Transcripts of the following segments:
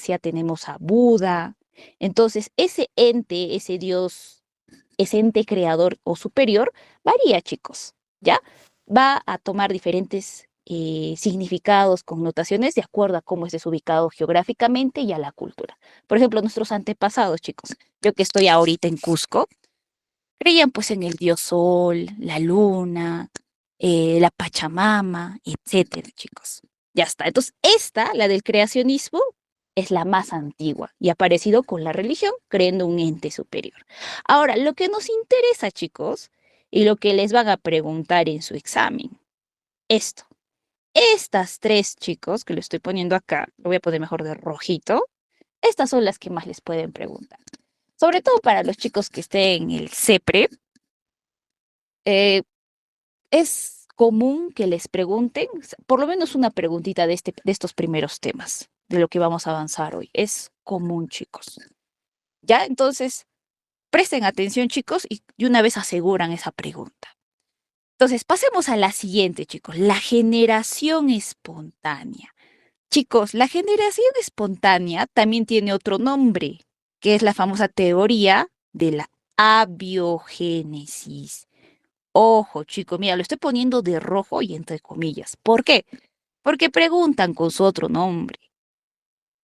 Grecia tenemos a Buda. Entonces, ese ente, ese Dios, ese ente creador o superior, varía, chicos, ¿ya? Va a tomar diferentes significados, connotaciones, de acuerdo a cómo estés ubicado geográficamente y a la cultura. Por ejemplo, nuestros antepasados, chicos, yo que estoy ahorita en Cusco, creían pues en el dios Sol, la luna, la Pachamama, etcétera, chicos. Ya está. Entonces, esta, la del creacionismo, es la más antigua y ha aparecido con la religión, creyendo un ente superior. Ahora, lo que nos interesa, chicos, y lo que les van a preguntar en su examen, esto. Estas tres, chicos, que lo estoy poniendo acá, lo voy a poner mejor de rojito, estas son las que más les pueden preguntar. Sobre todo para los chicos que estén en el CEPRE, eh, es común que les pregunten, por lo menos una preguntita de estos primeros temas, de lo que vamos a avanzar hoy. Es común, chicos. ¿Ya? Entonces, presten atención, chicos, y de una vez aseguran esa pregunta. Entonces, pasemos a la siguiente, chicos, la generación espontánea. Chicos, la generación espontánea también tiene otro nombre, que es la famosa teoría de la abiogénesis. Ojo, chicos, mira, lo estoy poniendo de rojo y entre comillas. ¿Por qué? Porque preguntan con su otro nombre.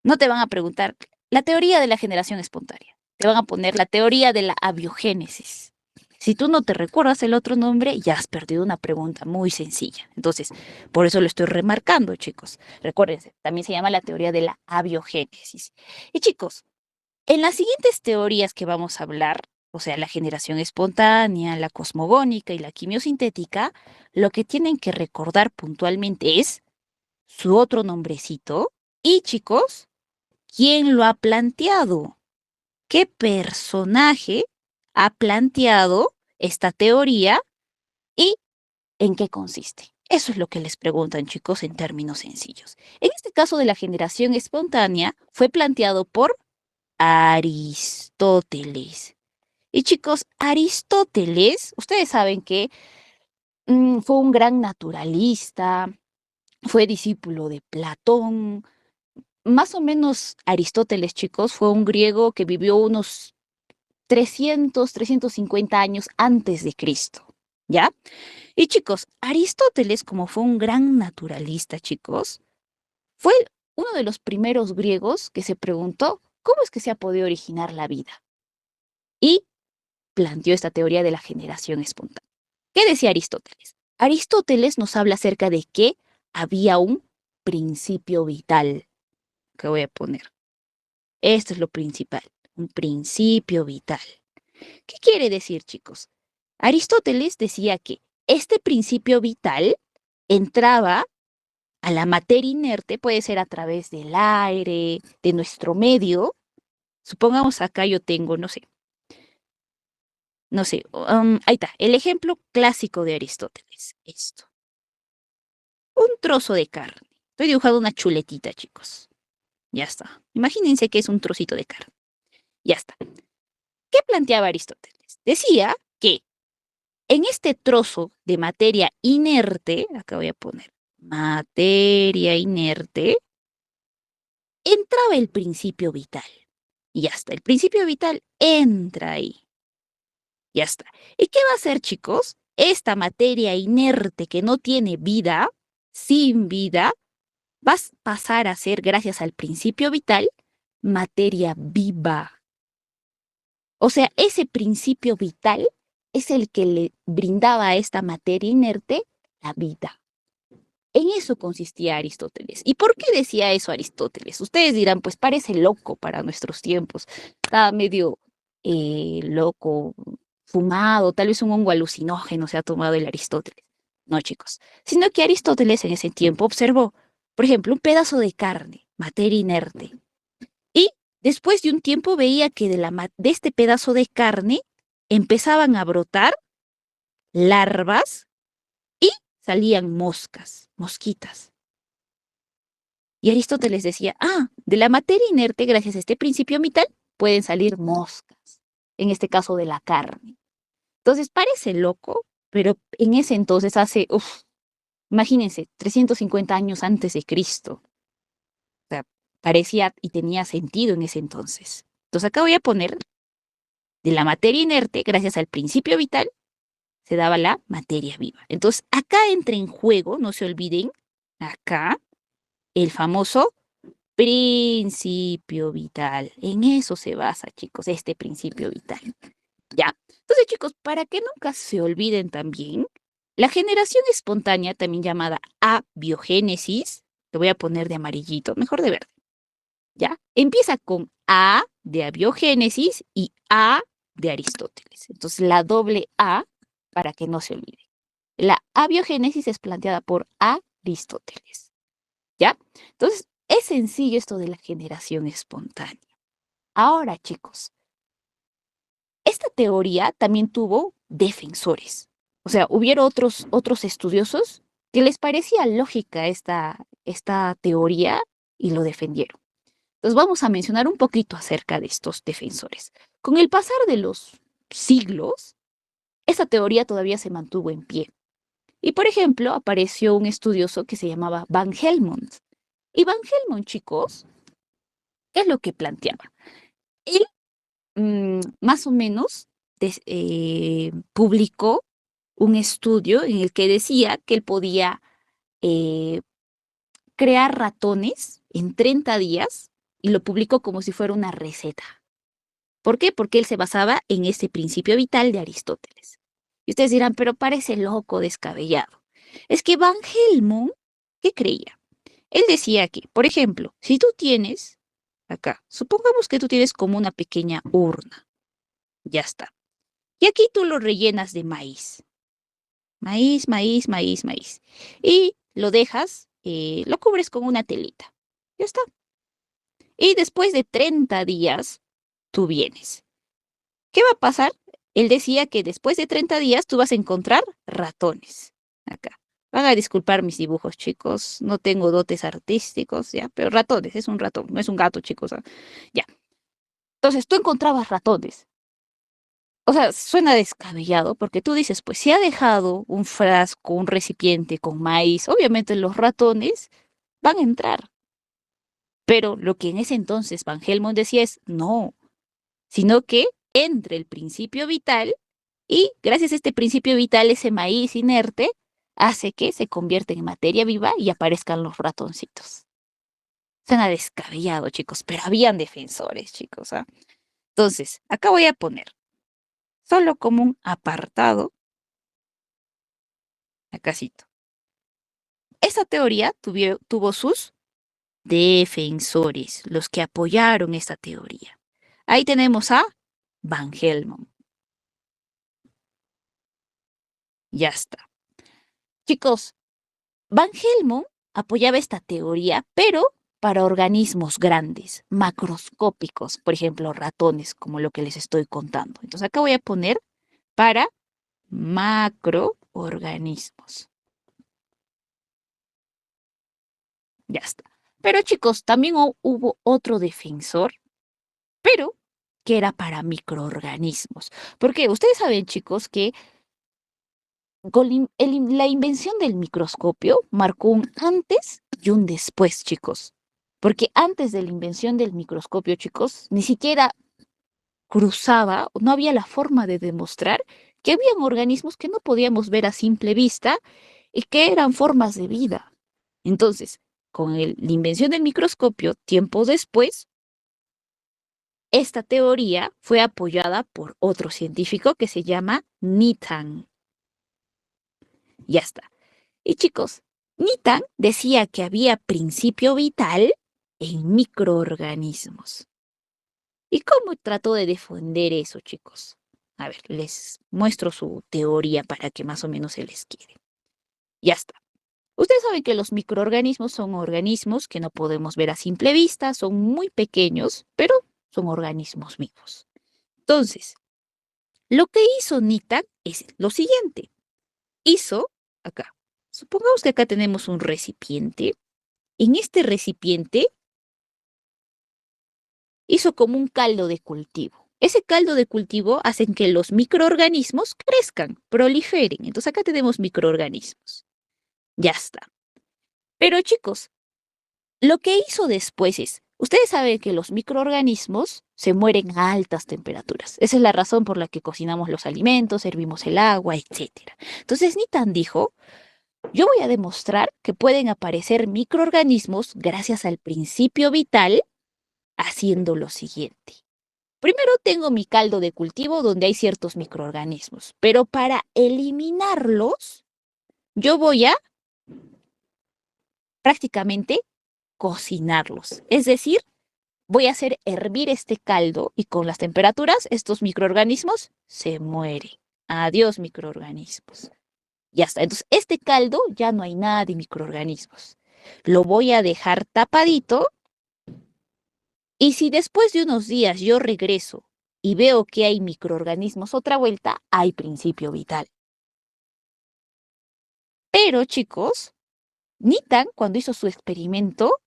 No te van a preguntar la teoría de la generación espontánea. Te van a poner la teoría de la abiogénesis. Si tú no te recuerdas el otro nombre, ya has perdido una pregunta muy sencilla. Entonces, por eso lo estoy remarcando, chicos. Recuérdense, también se llama la teoría de la abiogénesis. Y chicos, en las siguientes teorías que vamos a hablar, o sea, la generación espontánea, la cosmogónica y la quimiosintética, lo que tienen que recordar puntualmente es su otro nombrecito y, chicos, quién lo ha planteado, qué personaje ha planteado esta teoría y en qué consiste. Eso es lo que les preguntan, chicos, en términos sencillos. En este caso de la generación espontánea, fue planteado por Aristóteles. Y chicos, Aristóteles, ustedes saben que fue un gran naturalista, fue discípulo de Platón. Más o menos Aristóteles, chicos, fue un griego que vivió unos 350 años antes de Cristo, ¿ya? Y chicos, Aristóteles, como fue un gran naturalista, chicos, fue uno de los primeros griegos que se preguntó cómo es que se ha podido originar la vida. Y planteó esta teoría de la generación espontánea. ¿Qué decía Aristóteles? Aristóteles nos habla acerca de que había un principio vital, que voy a poner. Esto es lo principal, un principio vital. ¿Qué quiere decir, chicos? Aristóteles decía que este principio vital entraba a la materia inerte, puede ser a través del aire, de nuestro medio. Supongamos acá yo tengo, no sé, ahí está, el ejemplo clásico de Aristóteles, esto. Un trozo de carne. Estoy dibujando una chuletita, chicos. Ya está. Imagínense que es un trocito de carne. Ya está. ¿Qué planteaba Aristóteles? Decía que en este trozo de materia inerte, acá voy a poner materia inerte, entraba el principio vital. Y ya está. El principio vital entra ahí. Ya está. ¿Y qué va a hacer, chicos? Esta materia inerte que no tiene vida, sin vida, va a pasar a ser, gracias al principio vital, materia viva. O sea, ese principio vital es el que le brindaba a esta materia inerte la vida. En eso consistía Aristóteles. ¿Y por qué decía eso Aristóteles? Ustedes dirán, pues parece loco para nuestros tiempos. Está medio loco, fumado, tal vez un hongo alucinógeno se ha tomado el Aristóteles. No, chicos. Sino que Aristóteles en ese tiempo observó, por ejemplo, un pedazo de carne, materia inerte. Y después de un tiempo veía que de este pedazo de carne empezaban a brotar larvas y salían moscas, mosquitas. Y Aristóteles decía, de la materia inerte, gracias a este principio vital, pueden salir moscas, en este caso de la carne. Entonces parece loco, pero en ese entonces imagínense, 350 años antes de Cristo. O sea, parecía y tenía sentido en ese entonces. Entonces acá voy a poner de la materia inerte, gracias al principio vital, se daba la materia viva. Entonces acá entra en juego, no se olviden, acá el famoso principio vital. En eso se basa, chicos, este principio vital. ¿Ya? Entonces, chicos, para que nunca se olviden también, la generación espontánea, también llamada abiogénesis, te voy a poner de amarillito, mejor de verde, ¿ya? Empieza con A de abiogénesis y A de Aristóteles. Entonces, la doble A, para que no se olvide. La abiogénesis es planteada por Aristóteles, ¿ya? Entonces, es sencillo esto de la generación espontánea. Ahora, chicos, esta teoría también tuvo defensores. O sea, hubieron otros estudiosos que les parecía lógica esta teoría y lo defendieron. Entonces vamos a mencionar un poquito acerca de estos defensores. Con el pasar de los siglos, esta teoría todavía se mantuvo en pie. Y por ejemplo, apareció un estudioso que se llamaba Van Helmont. Y Van Helmont, chicos, ¿qué es lo que planteaba? Él más o menos publicó un estudio en el que decía que él podía eh, crear ratones en 30 días y lo publicó como si fuera una receta. ¿Por qué? Porque él se basaba en ese principio vital de Aristóteles. Y ustedes dirán, pero parece loco, descabellado. Es que Van Helmont, ¿qué creía? Él decía que, por ejemplo, si tú tienes acá, supongamos que tú tienes como una pequeña urna, ya está. Y aquí tú lo rellenas de maíz. Maíz, maíz, maíz, maíz. Y lo dejas, lo cubres con una telita. Ya está. Y después de 30 días, tú vienes. ¿Qué va a pasar? Él decía que después de 30 días tú vas a encontrar ratones. Acá. Van a disculpar mis dibujos, chicos. No tengo dotes artísticos, ya, pero ratones, es un ratón, no es un gato, chicos. Ya. Entonces tú encontrabas ratones. O sea, suena descabellado porque tú dices, pues si ha dejado un frasco, un recipiente con maíz, obviamente los ratones van a entrar. Pero lo que en ese entonces Van Helmont decía es no, sino que entre el principio vital y gracias a este principio vital, ese maíz inerte hace que se convierta en materia viva y aparezcan los ratoncitos. Suena descabellado, chicos, pero habían defensores, chicos. ¿Ah? Entonces, acá voy a poner solo como un apartado, acácito. Esta teoría tuvo sus defensores, los que apoyaron esta teoría. Ahí tenemos a Van Helmont. Ya está. Chicos, Van Helmont apoyaba esta teoría, pero para organismos grandes, macroscópicos, por ejemplo, ratones, como lo que les estoy contando. Entonces acá voy a poner para macroorganismos. Ya está. Pero chicos, también hubo otro defensor, pero que era para microorganismos. Porque ustedes saben, chicos, que con la invención del microscopio marcó un antes y un después, chicos. Porque antes de la invención del microscopio, chicos, ni siquiera cruzaba, no había la forma de demostrar que habían organismos que no podíamos ver a simple vista y que eran formas de vida. Entonces, con la invención del microscopio, tiempo después, esta teoría fue apoyada por otro científico que se llama Nitan. Ya está. Y chicos, Nitan decía que había principio vital en microorganismos. ¿Y cómo trató de defender eso, chicos? A ver, les muestro su teoría para que más o menos se les quede. Ya está. Ustedes saben que los microorganismos son organismos que no podemos ver a simple vista, son muy pequeños, pero son organismos vivos. Entonces, lo que hizo Nitan es lo siguiente. Hizo acá. Supongamos que acá tenemos un recipiente. En este recipiente hizo como un caldo de cultivo. Ese caldo de cultivo hace que los microorganismos crezcan, proliferen. Entonces acá tenemos microorganismos. Ya está. Pero chicos, lo que hizo después es, Ustedes saben que los microorganismos se mueren a altas temperaturas. Esa es la razón por la que cocinamos los alimentos, hervimos el agua, etcétera. Entonces Nitan dijo, yo voy a demostrar que pueden aparecer microorganismos gracias al principio vital haciendo lo siguiente. Primero tengo mi caldo de cultivo donde hay ciertos microorganismos, pero para eliminarlos, yo voy a prácticamente cocinarlos. Es decir, voy a hacer hervir este caldo y con las temperaturas estos microorganismos se mueren. Adiós microorganismos. Ya está. Entonces, este caldo ya no hay nada de microorganismos. Lo voy a dejar tapadito y si después de unos días yo regreso y veo que hay microorganismos otra vuelta, hay principio vital. Pero chicos, Nitan, cuando hizo su experimento,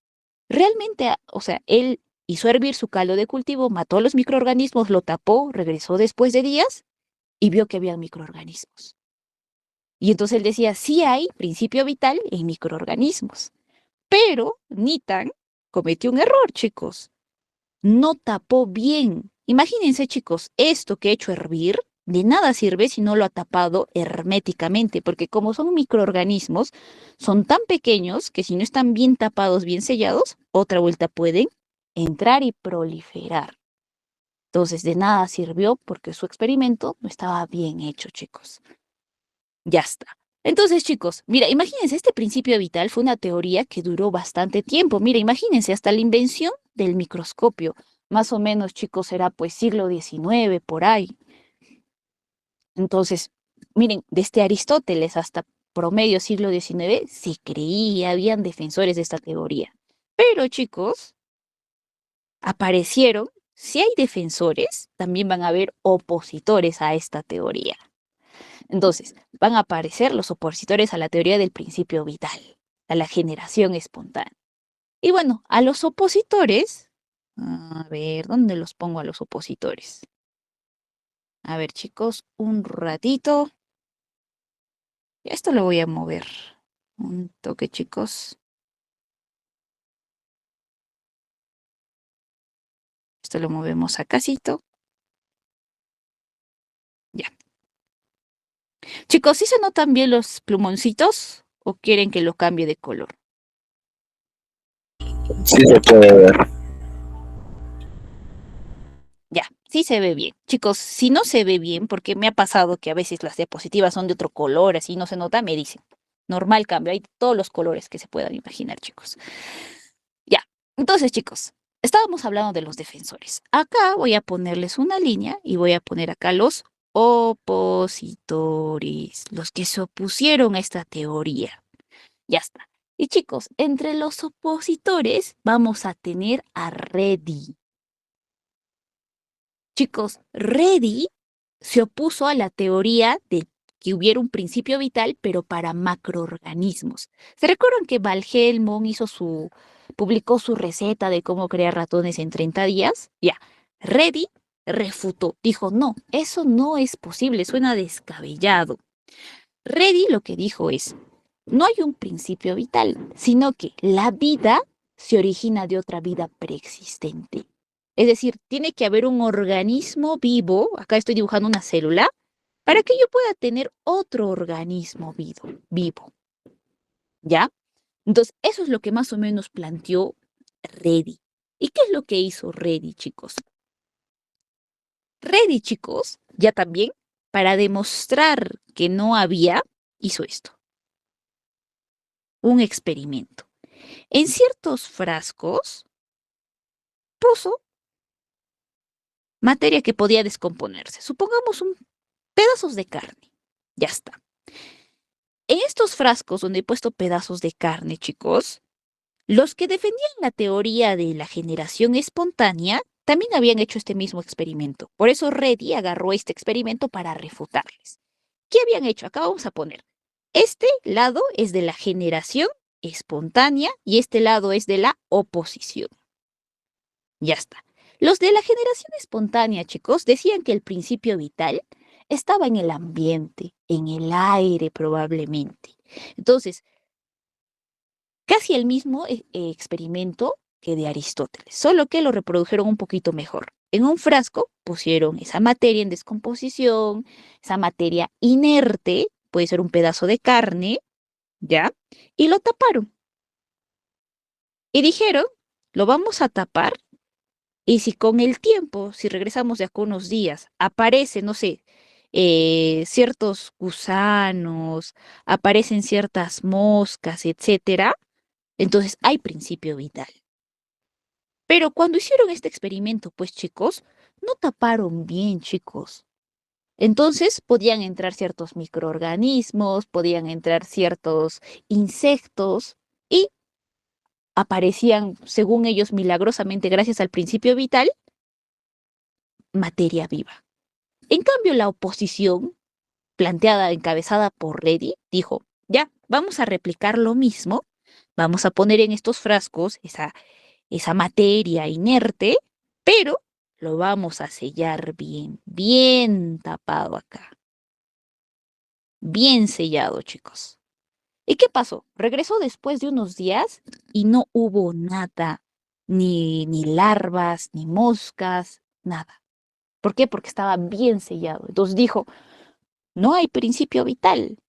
realmente, o sea, él hizo hervir su caldo de cultivo, mató a los microorganismos, lo tapó, regresó después de días y vio que había microorganismos. Y entonces él decía, sí hay principio vital en microorganismos. Pero Nitan cometió un error, chicos. No tapó bien. Imagínense, chicos, esto que he hecho hervir, de nada sirve si no lo ha tapado herméticamente, porque como son microorganismos, son tan pequeños que si no están bien tapados, bien sellados, otra vuelta pueden entrar y proliferar. Entonces, de nada sirvió porque su experimento no estaba bien hecho, chicos. Ya está. Entonces, chicos, mira, imagínense, este principio vital fue una teoría que duró bastante tiempo. Mira, imagínense, hasta la invención del microscopio. Más o menos, chicos, será pues siglo XIX, por ahí. Entonces, miren, desde Aristóteles hasta promedio siglo XIX se creía, habían defensores de esta teoría. Pero, chicos, aparecieron, si hay defensores, también van a haber opositores a esta teoría. Entonces, van a aparecer los opositores a la teoría del principio vital, a la generación espontánea. Y bueno, a los opositores, a ver, ¿dónde los pongo a los opositores? A ver, chicos, un ratito. Esto lo voy a mover. Un toque, chicos. Esto lo movemos acácito. Ya. Chicos, ¿sí se notan bien los plumoncitos o quieren que lo cambie de color? Sí se puede ver. Ya, sí se ve bien. Chicos, si no se ve bien, porque me ha pasado que a veces las diapositivas son de otro color, así no se nota, me dicen. Normal cambio, hay todos los colores que se puedan imaginar, chicos. Ya, entonces, chicos, estábamos hablando de los defensores. Acá voy a ponerles una línea y voy a poner acá los opositores, los que se opusieron a esta teoría. Ya está. Y chicos, entre los opositores vamos a tener a Reddy. Chicos, Reddy se opuso a la teoría de que hubiera un principio vital, pero para macroorganismos. ¿Se recuerdan que Val Helmont publicó su receta de cómo crear ratones en 30 días? Ya, Reddy refutó, dijo, no, eso no es posible, suena descabellado. Reddy lo que dijo es, no hay un principio vital, sino que la vida se origina de otra vida preexistente. Es decir, tiene que haber un organismo vivo, acá estoy dibujando una célula, para que yo pueda tener otro organismo vivo. ¿Ya? Entonces, eso es lo que más o menos planteó Reddy. ¿Y qué es lo que hizo Reddy, chicos? Reddy, chicos, ya también, para demostrar que no había, hizo esto, un experimento. En ciertos frascos puso materia que podía descomponerse. Supongamos pedazos de carne. Ya está. En estos frascos donde he puesto pedazos de carne, chicos, los que defendían la teoría de la generación espontánea también habían hecho este mismo experimento. Por eso Reddy agarró este experimento para refutarles. ¿Qué habían hecho? Acá vamos a poner. Este lado es de la generación espontánea y este lado es de la oposición. Ya está. Los de la generación espontánea, chicos, decían que el principio vital estaba en el ambiente, en el aire probablemente. Entonces, casi el mismo experimento que de Aristóteles, solo que lo reprodujeron un poquito mejor. En un frasco pusieron esa materia en descomposición, esa materia inerte, puede ser un pedazo de carne, ¿ya? Y lo taparon. Y dijeron, lo vamos a tapar y si con el tiempo, si regresamos de acá unos días, aparece, no sé, ciertos gusanos, aparecen ciertas moscas, etcétera, entonces hay principio vital. Pero cuando hicieron este experimento, pues chicos, no taparon bien, chicos. Entonces podían entrar ciertos microorganismos, podían entrar ciertos insectos y aparecían, según ellos, milagrosamente, gracias al principio vital, materia viva. En cambio, la oposición, planteada, encabezada por Reddy, dijo, ya, vamos a replicar lo mismo, vamos a poner en estos frascos esa materia inerte, pero lo vamos a sellar bien, bien tapado acá. Bien sellado, chicos. ¿Y qué pasó? Regresó después de unos días y no hubo nada, ni larvas, ni moscas, nada. ¿Por qué? Porque estaba bien sellado. Entonces dijo, no hay principio vital.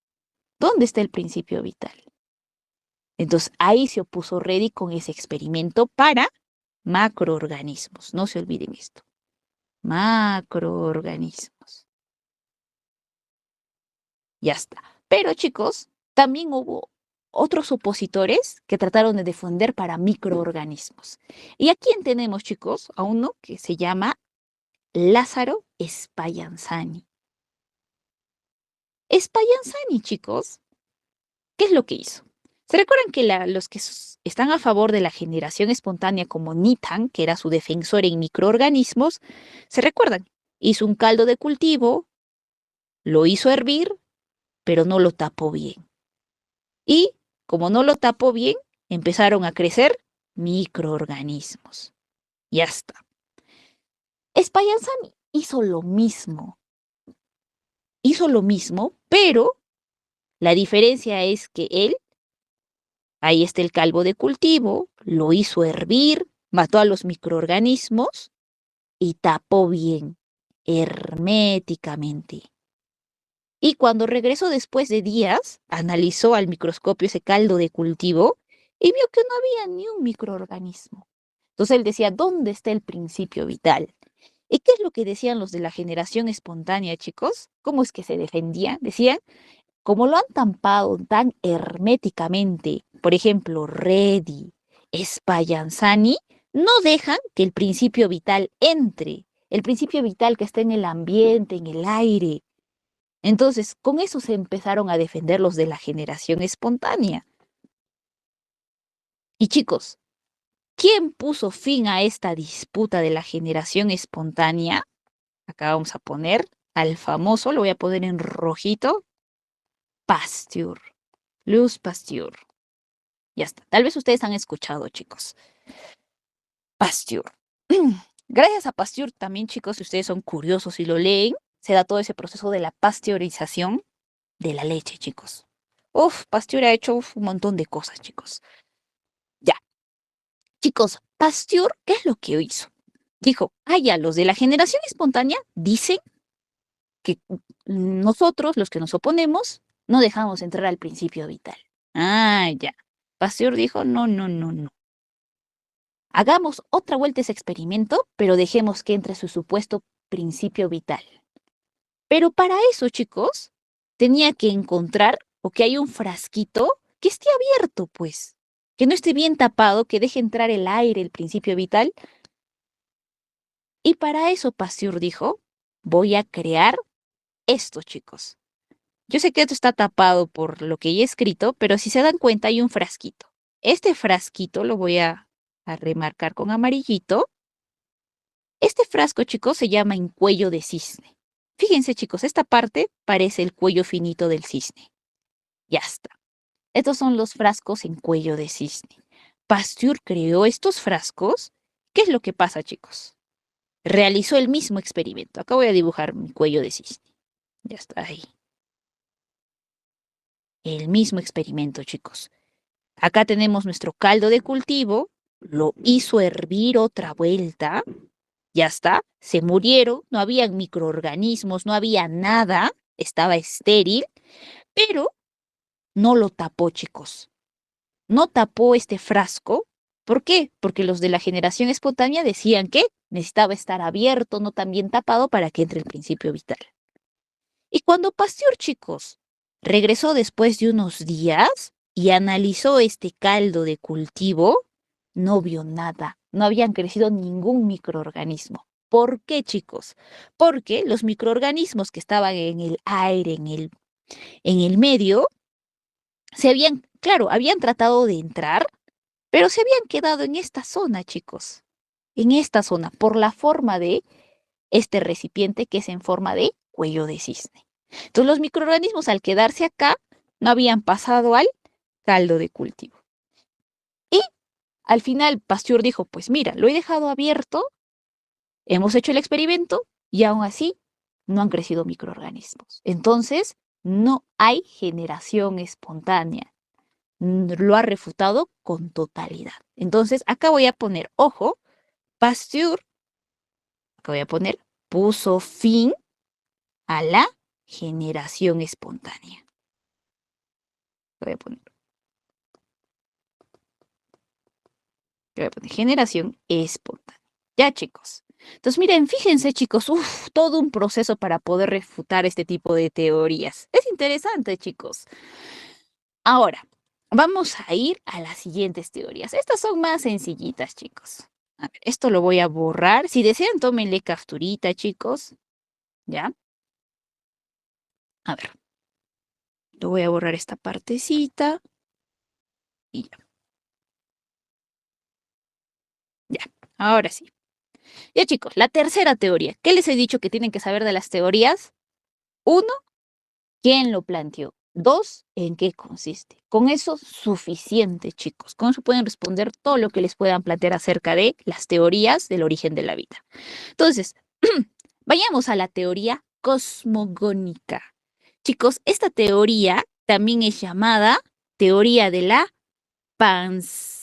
¿Dónde está el principio vital? Entonces ahí se opuso Reddy con ese experimento para macroorganismos. No se olviden esto. Macroorganismos. Ya está. Pero chicos, también hubo otros opositores que trataron de defender para microorganismos. ¿Y a quién tenemos, chicos? A uno que se llama Lázaro Spallanzani. Spallanzani, chicos, ¿qué es lo que hizo? ¿Se recuerdan que los que están a favor de la generación espontánea como Nitan, que era su defensor en microorganismos, se recuerdan? Hizo un caldo de cultivo, lo hizo hervir, pero no lo tapó bien. Y como no lo tapó bien, empezaron a crecer microorganismos. Ya está. Spallanzani hizo lo mismo, pero la diferencia es que él, ahí está el caldo de cultivo, lo hizo hervir, mató a los microorganismos y tapó bien, herméticamente. Y cuando regresó después de días, analizó al microscopio ese caldo de cultivo y vio que no había ni un microorganismo. Entonces él decía, ¿dónde está el principio vital? ¿Y qué es lo que decían los de la generación espontánea, chicos? ¿Cómo es que se defendían? Decían, como lo han tampado tan herméticamente, por ejemplo, Reddy, Spallanzani, no dejan que el principio vital entre, el principio vital que está en el ambiente, en el aire. Entonces, con eso se empezaron a defender los de la generación espontánea. Y chicos, ¿quién puso fin a esta disputa de la generación espontánea? Acá vamos a poner al famoso, lo voy a poner en rojito, Pasteur, Louis Pasteur. Ya está. Tal vez ustedes han escuchado, chicos. Pasteur. Gracias a Pasteur también, chicos, si ustedes son curiosos y lo leen, se da todo ese proceso de la pasteurización de la leche, chicos. Uf, Pasteur ha hecho un montón de cosas, chicos. Ya. Chicos, Pasteur, ¿qué es lo que hizo? Dijo, ya, los de la generación espontánea dicen que nosotros, los que nos oponemos, no dejamos entrar al principio vital. Ya. Pasteur dijo, no, no, no, no. Hagamos otra vuelta a ese experimento, pero dejemos que entre su supuesto principio vital. Pero para eso, chicos, tenía que encontrar o que hay un frasquito que esté abierto, pues, que no esté bien tapado, que deje entrar el aire, el principio vital. Y para eso Pasteur dijo, voy a crear esto, chicos. Yo sé que esto está tapado por lo que he escrito, pero si se dan cuenta hay un frasquito. Este frasquito lo voy a remarcar con amarillito. Este frasco, chicos, se llama en cuello de cisne. Fíjense, chicos, esta parte parece el cuello finito del cisne. Ya está. Estos son los frascos en cuello de cisne. Pasteur creó estos frascos. ¿Qué es lo que pasa, chicos? Realizó el mismo experimento. Acá voy a dibujar mi cuello de cisne. Ya está ahí. El mismo experimento, chicos. Acá tenemos nuestro caldo de cultivo lo hizo hervir otra vuelta, ya está, se murieron, no había microorganismos, no había nada, estaba estéril, pero no lo tapó, chicos. No tapó este frasco. ¿Por qué? Porque los de la generación espontánea decían que necesitaba estar abierto, no tan bien tapado para que entre el principio vital. Y cuando Pasteur, chicos, regresó después de unos días y analizó este caldo de cultivo, no vio nada, no habían crecido ningún microorganismo. ¿Por qué, chicos? Porque los microorganismos que estaban en el aire, en el medio, claro, habían tratado de entrar, pero se habían quedado en esta zona, chicos. En esta zona, por la forma de este recipiente que es en forma de cuello de cisne. Entonces los microorganismos al quedarse acá no habían pasado al caldo de cultivo. Y al final Pasteur dijo, pues mira, lo he dejado abierto, hemos hecho el experimento y aún así no han crecido microorganismos. Entonces no hay generación espontánea. Lo ha refutado con totalidad. Entonces acá voy a poner, ojo, Pasteur, acá voy a poner, puso fin a la generación espontánea. Voy a poner, generación espontánea. Ya, chicos. Entonces, miren, fíjense, chicos, todo un proceso para poder refutar este tipo de teorías. Es interesante, chicos. Ahora, vamos a ir a las siguientes teorías. Estas son más sencillitas, chicos. A ver, esto lo voy a borrar. Si desean, tómenle capturita, chicos. ¿Ya? A ver. Lo voy a borrar esta partecita. Y ya. Ya, ahora sí. Ya, chicos, la tercera teoría. ¿Qué les he dicho que tienen que saber de las teorías? Uno, ¿quién lo planteó? Dos, ¿en qué consiste? Con eso suficiente, chicos. Con eso pueden responder todo lo que les puedan plantear acerca de las teorías del origen de la vida. Entonces, vayamos a la teoría cosmogónica. Chicos, esta teoría también es llamada teoría de la panspermia.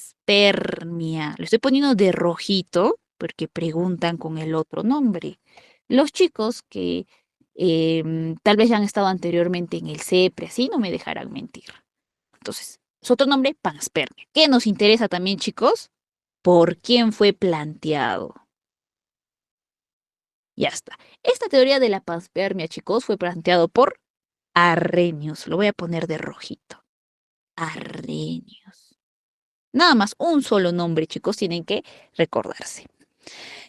Lo estoy poniendo de rojito porque preguntan con el otro nombre. Los chicos que tal vez ya han estado anteriormente en el CEPRE, así no me dejarán mentir. Entonces, es otro nombre, panspermia. ¿Qué nos interesa también, chicos? ¿Por quién fue planteado? Ya está. Esta teoría de la panspermia, chicos, fue planteado por Arrhenius. Lo voy a poner de rojito. Arrhenius. Nada más un solo nombre, chicos, tienen que recordarse.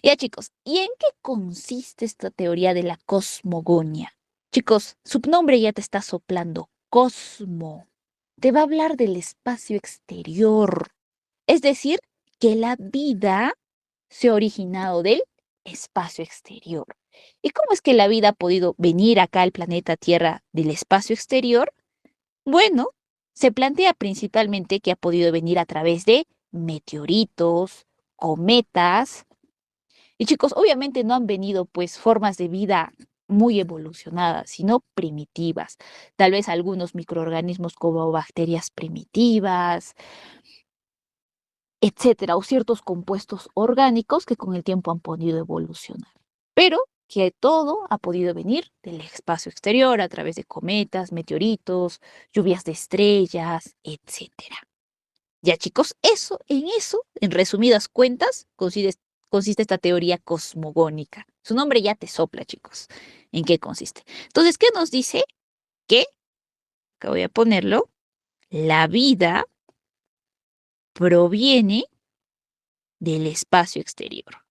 Ya, chicos, ¿y en qué consiste esta teoría de la cosmogonia? Chicos, su nombre ya te está soplando. Cosmo. Te va a hablar del espacio exterior. Es decir, que la vida se ha originado del espacio exterior. ¿Y cómo es que la vida ha podido venir acá al planeta Tierra del espacio exterior? Bueno, se plantea principalmente que ha podido venir a través de meteoritos, cometas. Y chicos, obviamente no han venido pues formas de vida muy evolucionadas, sino primitivas. Tal vez algunos microorganismos como bacterias primitivas, etcétera, o ciertos compuestos orgánicos que con el tiempo han podido evolucionar. Pero que todo ha podido venir del espacio exterior a través de cometas, meteoritos, lluvias de estrellas, etcétera. Ya, chicos, en resumidas cuentas, consiste esta teoría cosmogónica. Su nombre ya te sopla, chicos. ¿En qué consiste? Entonces, ¿qué nos dice? Que, acá voy a ponerlo, la vida proviene del espacio exterior.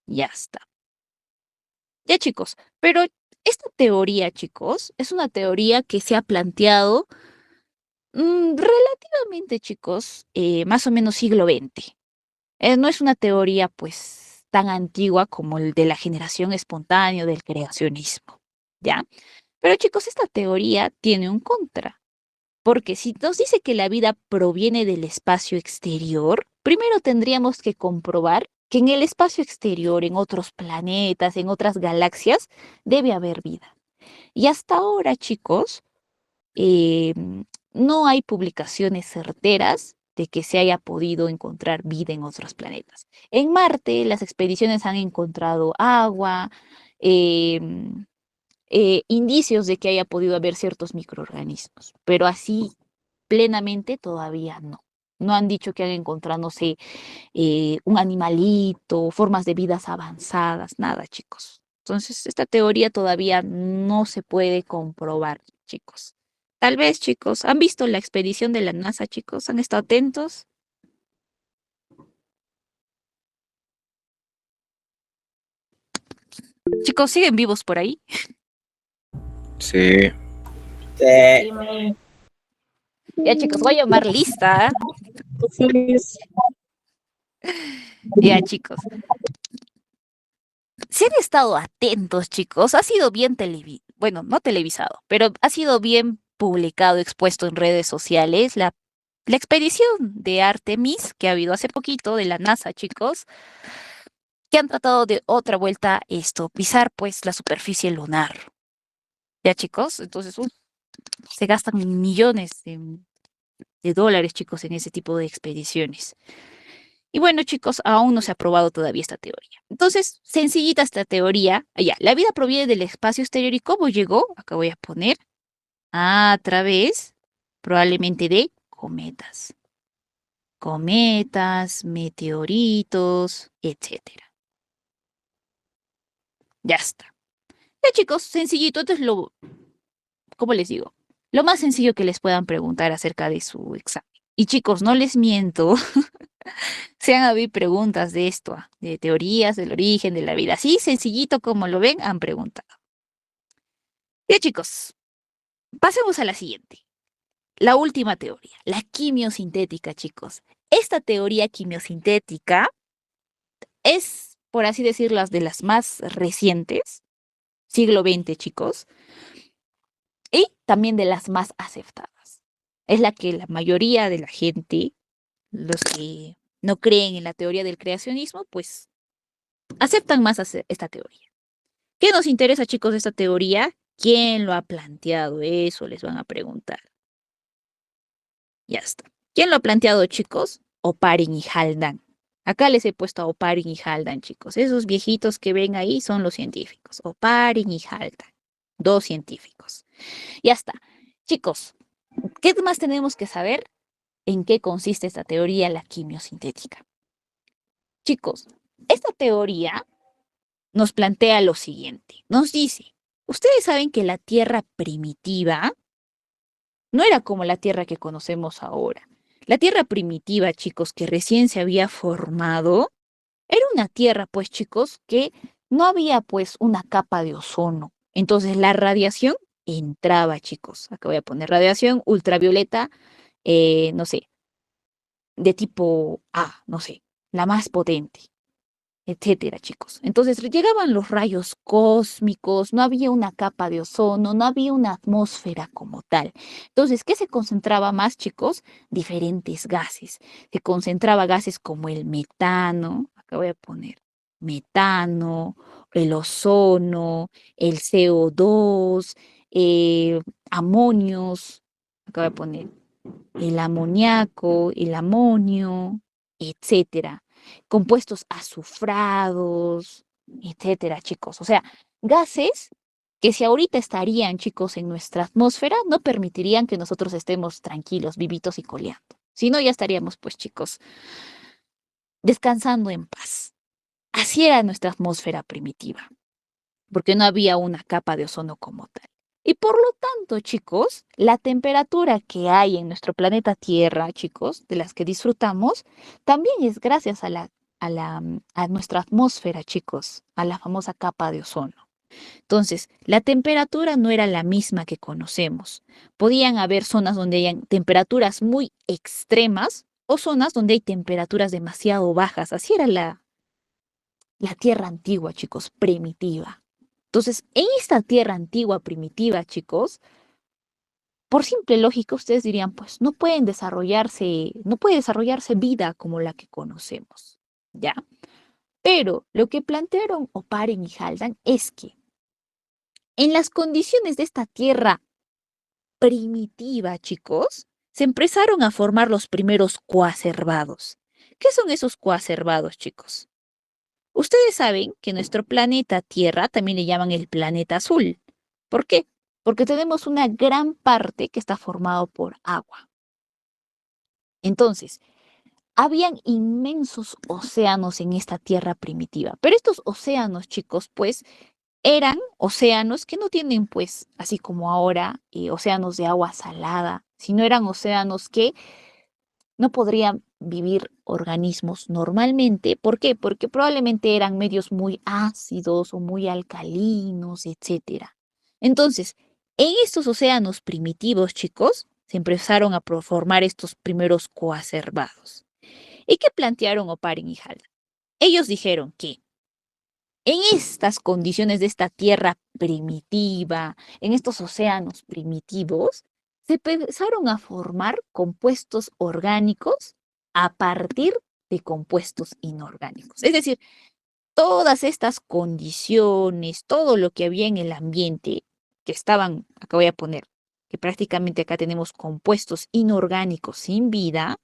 Ya está. Ya, chicos, pero esta teoría, chicos, es una teoría que se ha planteado relativamente, chicos, más o menos siglo XX. No es una teoría, pues, tan antigua como el de la generación espontánea o del creacionismo, ¿ya? Pero, chicos, esta teoría tiene un contra, porque si nos dice que la vida proviene del espacio exterior, primero tendríamos que comprobar que en el espacio exterior, en otros planetas, en otras galaxias, debe haber vida. Y hasta ahora, chicos, eh, no hay publicaciones certeras de que se haya podido encontrar vida en otros planetas. En Marte, las expediciones han encontrado agua, em, indicios de que haya podido haber ciertos microorganismos, pero así plenamente todavía no. No han dicho que han encontrado, no sé, un animalito, formas de vidas avanzadas, nada, chicos. Entonces, esta teoría todavía no se puede comprobar, chicos. Tal vez, chicos, ¿han visto la expedición de la NASA, chicos? ¿Han estado atentos? Chicos, ¿siguen vivos por ahí? Sí. Ya, chicos, voy a llamar lista. Ya, chicos. Si han estado atentos, chicos, ha sido bien bueno, no televisado, pero ha sido bien publicado, expuesto en redes sociales la expedición de Artemis que ha habido hace poquito de la NASA, chicos, que han tratado de otra vuelta pisar pues la superficie lunar. Ya, chicos, entonces se gastan millones de dólares, chicos, en ese tipo de expediciones. Y bueno, chicos, aún no se ha probado todavía esta teoría. Entonces, sencillita esta teoría. Ya, la vida proviene del espacio exterior y cómo llegó, acá voy a poner, a través probablemente de cometas. Cometas, meteoritos, etcétera. Ya está. Ya, chicos, sencillito. Entonces, ¿cómo les digo? Lo más sencillo que les puedan preguntar acerca de su examen. Y chicos, no les miento, se han habido preguntas de esto, de teorías del origen de la vida. Así sencillito como lo ven, han preguntado. Bien, chicos, pasemos a la siguiente. La última teoría, la quimiosintética, chicos. Esta teoría quimiosintética es, por así decirlo, de las más recientes, siglo XX, chicos, y también de las más aceptadas. Es la que la mayoría de la gente, los que no creen en la teoría del creacionismo, pues aceptan más esta teoría. ¿Qué nos interesa, chicos, de esta teoría? ¿Quién lo ha planteado? Eso les van a preguntar. Ya está. ¿Quién lo ha planteado, chicos? Oparin y Haldane. Acá les he puesto a Oparin y Haldane, chicos. Esos viejitos que ven ahí son los científicos. Oparin y Haldane. Dos científicos. Ya está. Chicos, ¿qué más tenemos que saber? ¿En qué consiste esta teoría, la quimiosintética? Chicos, esta teoría nos plantea lo siguiente. Nos dice, ustedes saben que la Tierra primitiva no era como la Tierra que conocemos ahora. La Tierra primitiva, chicos, que recién se había formado, era una Tierra, pues, chicos, que no había, pues, una capa de ozono. Entonces, la radiación entraba, chicos. Acá voy a poner radiación ultravioleta, no sé, de tipo A, no sé, la más potente, etcétera, chicos. Entonces llegaban los rayos cósmicos, no había una capa de ozono, no había una atmósfera como tal. Entonces, ¿qué se concentraba más, chicos? Diferentes gases. Se concentraba gases como el metano, acá voy a poner metano, el ozono, el CO2, amonios, acá voy a poner el amoníaco, el amonio, etcétera, compuestos azufrados, etcétera, chicos. O sea, gases que si ahorita estarían, chicos, en nuestra atmósfera, no permitirían que nosotros estemos tranquilos, vivitos y coleando. Si no, ya estaríamos, pues, chicos, descansando en paz. Así era nuestra atmósfera primitiva, porque no había una capa de ozono como tal. Y por lo tanto, chicos, la temperatura que hay en nuestro planeta Tierra, chicos, de las que disfrutamos, también es gracias a nuestra atmósfera, chicos, a la famosa capa de ozono. Entonces, la temperatura no era la misma que conocemos. Podían haber zonas donde hayan temperaturas muy extremas o zonas donde hay temperaturas demasiado bajas. Así era la Tierra antigua, chicos, primitiva. Entonces, en esta Tierra antigua, primitiva, chicos, por simple lógica, ustedes dirían, pues no puede desarrollarse vida como la que conocemos, ¿ya? Pero lo que plantearon Oparin y Haldane es que en las condiciones de esta Tierra primitiva, chicos, se empezaron a formar los primeros coacervados. ¿Qué son esos coacervados, chicos? Ustedes saben que nuestro planeta Tierra también le llaman el planeta azul. ¿Por qué? Porque tenemos una gran parte que está formado por agua. Entonces, habían inmensos océanos en esta Tierra primitiva, pero estos océanos, chicos, pues eran océanos que no tienen, pues, así como ahora, océanos de agua salada, sino eran océanos que no podrían vivir organismos normalmente. ¿Por qué? Porque probablemente eran medios muy ácidos o muy alcalinos, etcétera. Entonces, en estos océanos primitivos, chicos, se empezaron a formar estos primeros coacervados. ¿Y qué plantearon Oparin y Hall? Ellos dijeron que en estas condiciones de esta tierra primitiva, en estos océanos primitivos, se empezaron a formar compuestos orgánicos a partir de compuestos inorgánicos. Es decir, todas estas condiciones, todo lo que había en el ambiente que estaban, acá voy a poner, que prácticamente acá tenemos compuestos inorgánicos sin vida.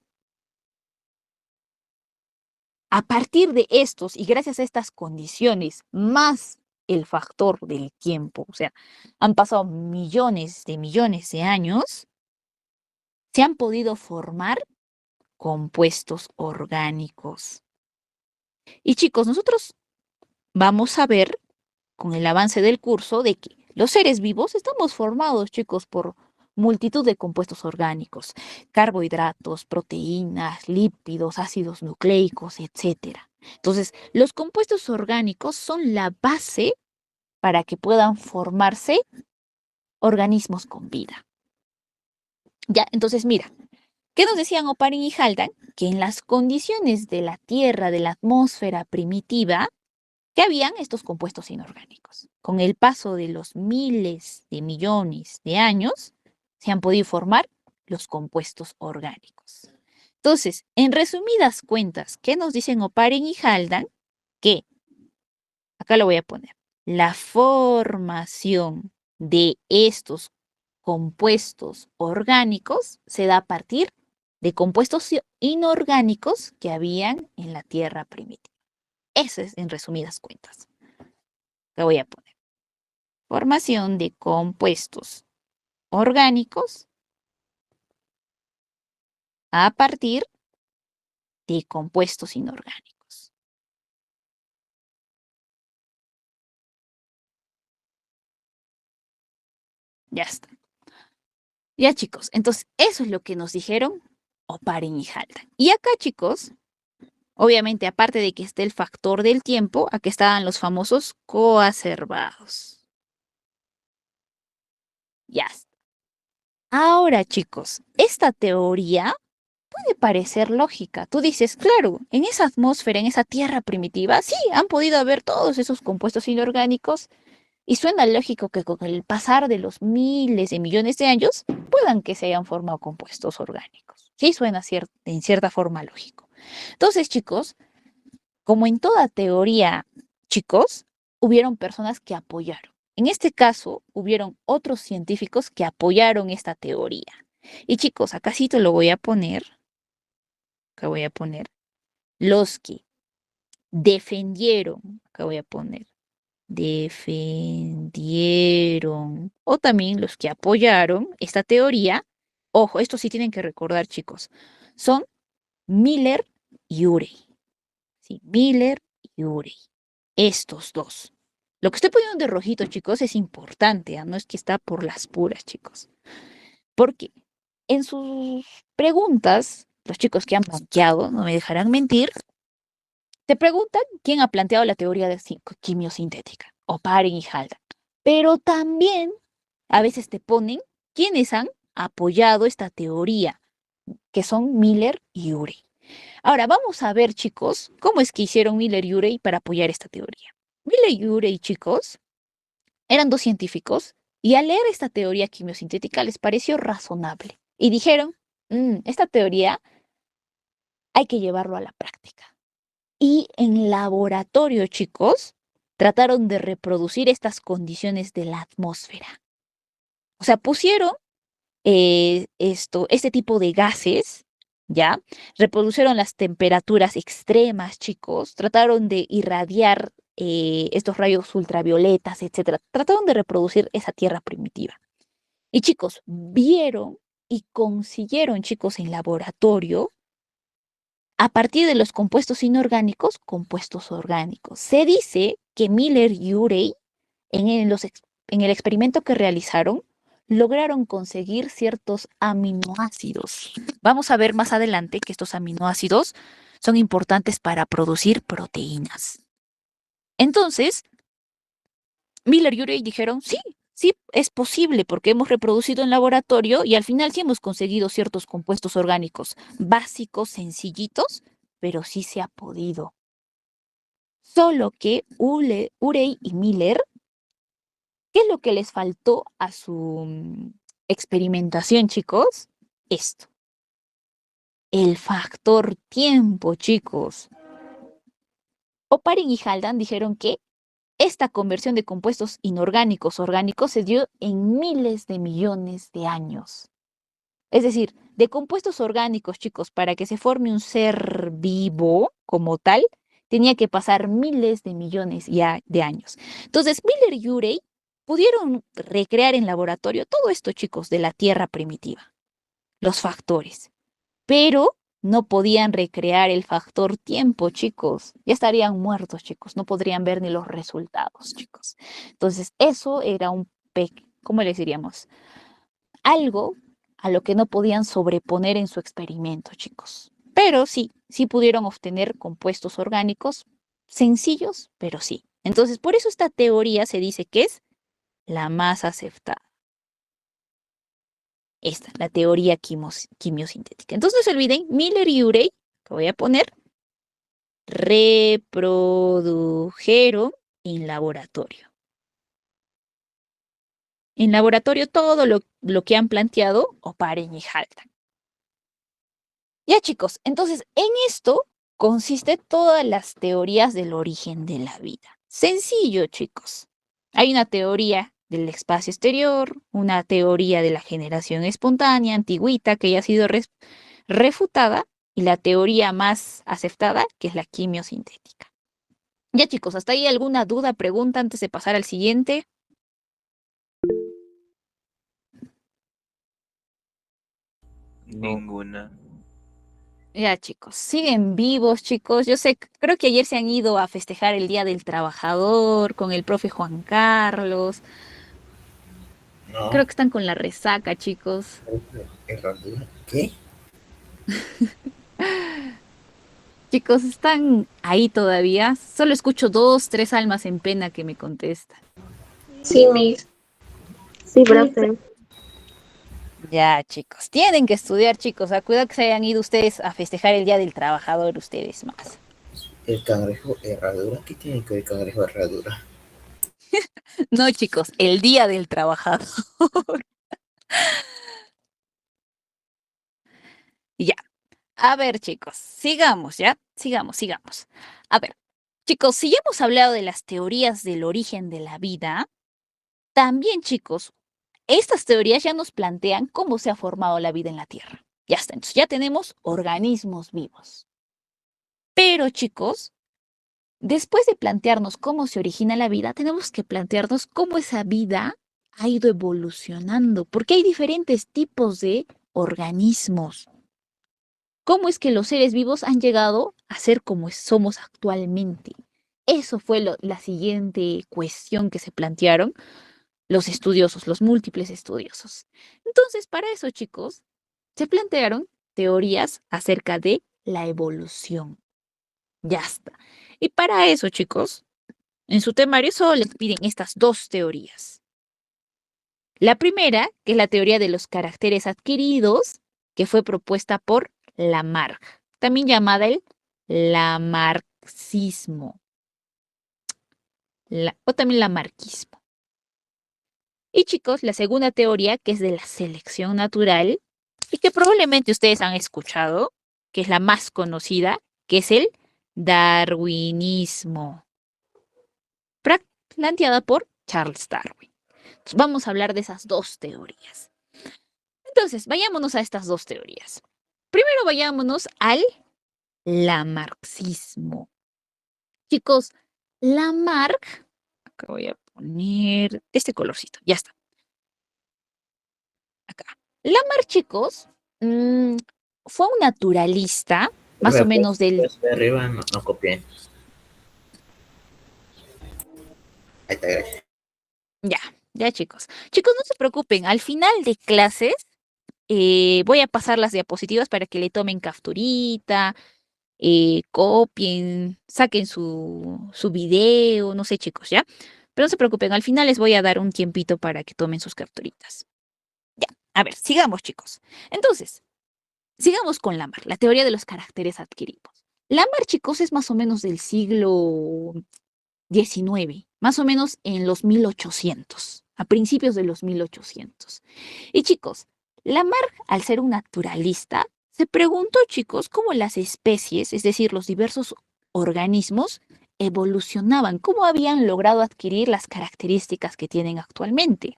A partir de estos y gracias a estas condiciones, más el factor del tiempo, o sea, han pasado millones de años, se han podido formar compuestos orgánicos. Y chicos, nosotros vamos a ver con el avance del curso de que los seres vivos estamos formados, chicos, por multitud de compuestos orgánicos, carbohidratos, proteínas, lípidos, ácidos nucleicos, etcétera. Entonces, los compuestos orgánicos son la base para que puedan formarse organismos con vida. Ya, entonces mira, ¿qué nos decían Oparin y Haldane? Que en las condiciones de la Tierra, de la atmósfera primitiva, que habían estos compuestos inorgánicos. Con el paso de los miles de millones de años, se han podido formar los compuestos orgánicos. Entonces, en resumidas cuentas, ¿qué nos dicen Oparin y Haldane? Que, acá lo voy a poner, la formación de estos compuestos orgánicos se da a partir de compuestos inorgánicos que habían en la Tierra primitiva. Eso es en resumidas cuentas. Lo voy a poner. Formación de compuestos orgánicos a partir de compuestos inorgánicos. Ya está. Ya chicos, entonces eso es lo que nos dijeron Oparin y Haldane. Y acá chicos, obviamente aparte de que esté el factor del tiempo, aquí estaban los famosos coacervados. Ya está. Ahora chicos, esta teoría puede parecer lógica. Tú dices, claro, en esa atmósfera, en esa tierra primitiva, sí, han podido haber todos esos compuestos inorgánicos y suena lógico que con el pasar de los miles de millones de años puedan que se hayan formado compuestos orgánicos. Sí, suena en cierta forma lógico. Entonces, chicos, como en toda teoría, chicos, hubieron personas que apoyaron. En este caso, hubieron otros científicos que apoyaron esta teoría. Y chicos, acá sí te lo voy a poner. Acá voy a poner los que defendieron. Acá voy a poner defendieron o también los que apoyaron esta teoría. Ojo, esto sí tienen que recordar, chicos. Son Miller y Urey. Sí, Miller y Urey. Estos dos. Lo que estoy poniendo de rojito, chicos, es importante, ¿eh? No es que está por las puras, chicos. Porque en sus preguntas, los chicos que han blanqueado, no me dejarán mentir, te preguntan quién ha planteado la teoría de quimiosintética, Oparin y Haldane. Pero también a veces te ponen quiénes han apoyado esta teoría, que son Miller y Urey. Ahora vamos a ver, chicos, cómo es que hicieron Miller y Urey para apoyar esta teoría. Miller y Urey, chicos, eran dos científicos y al leer esta teoría quimiosintética les pareció razonable y dijeron, esta teoría hay que llevarlo a la práctica. Y en laboratorio, chicos, trataron de reproducir estas condiciones de la atmósfera. O sea, pusieron este tipo de gases, ¿ya? Reprodujeron las temperaturas extremas, chicos, trataron de irradiar estos rayos ultravioletas, etcétera. Trataron de reproducir esa tierra primitiva. Y chicos, vieron y consiguieron, chicos, en laboratorio, a partir de los compuestos inorgánicos, compuestos orgánicos. Se dice que Miller y Urey, en el experimento que realizaron, lograron conseguir ciertos aminoácidos. Vamos a ver más adelante que estos aminoácidos son importantes para producir proteínas. Entonces, Miller y Urey dijeron, sí, sí, es posible porque hemos reproducido en laboratorio y al final sí hemos conseguido ciertos compuestos orgánicos básicos, sencillitos, pero sí se ha podido. Solo que Urey y Miller, ¿qué es lo que les faltó a su experimentación, chicos? Esto, el factor tiempo, chicos. Oparin y Haldane dijeron que esta conversión de compuestos inorgánicos a orgánicos se dio en miles de millones de años. Es decir, de compuestos orgánicos, chicos, para que se forme un ser vivo como tal, tenía que pasar miles de millones ya de años. Entonces, Miller y Urey pudieron recrear en laboratorio todo esto, chicos, de la Tierra primitiva, los factores, pero no podían recrear el factor tiempo, chicos. Ya estarían muertos, chicos. No podrían ver ni los resultados, chicos. Entonces, eso era ¿cómo les diríamos? Algo a lo que no podían sobreponer en su experimento, chicos. Pero sí, sí pudieron obtener compuestos orgánicos sencillos, pero sí. Entonces, por eso esta teoría se dice que es la más aceptada. Esta, la teoría quimiosintética. Entonces, no se olviden, Miller y Urey, que voy a poner, reprodujeron en laboratorio. En laboratorio todo lo que han planteado Oparin y Haldane. Ya chicos, entonces en esto consiste todas las teorías del origen de la vida. Sencillo, chicos. Hay una teoría del espacio exterior, una teoría de la generación espontánea, antigüita, que ya ha sido refutada, y la teoría más aceptada, que es la quimiosintética. Ya chicos, ¿hasta ahí alguna duda, pregunta antes de pasar al siguiente? Ninguna. Ya chicos, siguen vivos chicos. Yo sé, creo que ayer se han ido a festejar el Día del Trabajador con el profe Juan Carlos. No, Creo que están con la resaca, chicos. herradura. ¿Qué? Chicos, ¿están ahí todavía? Solo escucho dos, tres almas en pena que me contestan. Sí, Miss. Sí, profe. Ya, chicos, tienen que estudiar, chicos. Cuidado que se hayan ido ustedes a festejar el Día del Trabajador, ustedes más. El cangrejo herradura. ¿Qué tiene que ver el cangrejo herradura? No, chicos, el Día del Trabajador. Ya. A ver, chicos, sigamos, ¿ya? Sigamos. A ver, chicos, si ya hemos hablado de las teorías del origen de la vida, también, chicos, estas teorías ya nos plantean cómo se ha formado la vida en la Tierra. Ya está, entonces ya tenemos organismos vivos. Pero, chicos, después de plantearnos cómo se origina la vida, tenemos que plantearnos cómo esa vida ha ido evolucionando, porque hay diferentes tipos de organismos. ¿Cómo es que los seres vivos han llegado a ser como somos actualmente? Eso fue la siguiente cuestión que se plantearon los estudiosos, los múltiples estudiosos. Entonces, para eso, chicos, se plantearon teorías acerca de la evolución. Ya está. Y para eso, chicos, en su temario solo les piden estas dos teorías. La primera, que es la teoría de los caracteres adquiridos, que fue propuesta por Lamarck, también llamada el lamarxismo, o también lamarquismo. Y chicos, la segunda teoría, que es de la selección natural, y que probablemente ustedes han escuchado, que es la más conocida, que es el darwinismo, planteada por Charles Darwin. Entonces, vamos a hablar de esas dos teorías. Entonces, vayámonos a estas dos teorías. Primero vayámonos al lamarxismo. Chicos, Lamarck, acá voy a poner este colorcito, ya está. Acá. Lamarck, chicos, fue un naturalista, más o Profe, menos del... pues, de arriba no copié. Ahí está, gracias. Ya, chicos. Chicos, no se preocupen, al final de clases voy a pasar las diapositivas para que le tomen capturita, copien, saquen su video, no sé, chicos, ¿ya? Pero no se preocupen, al final les voy a dar un tiempito para que tomen sus capturitas. Ya, a ver, sigamos, chicos. Entonces, sigamos con Lamarck, la teoría de los caracteres adquiridos. Lamarck, chicos, es más o menos del siglo XIX, más o menos en los 1800, a principios de los 1800. Y chicos, Lamarck, al ser un naturalista, se preguntó, chicos, cómo las especies, es decir, los diversos organismos, evolucionaban, cómo habían logrado adquirir las características que tienen actualmente.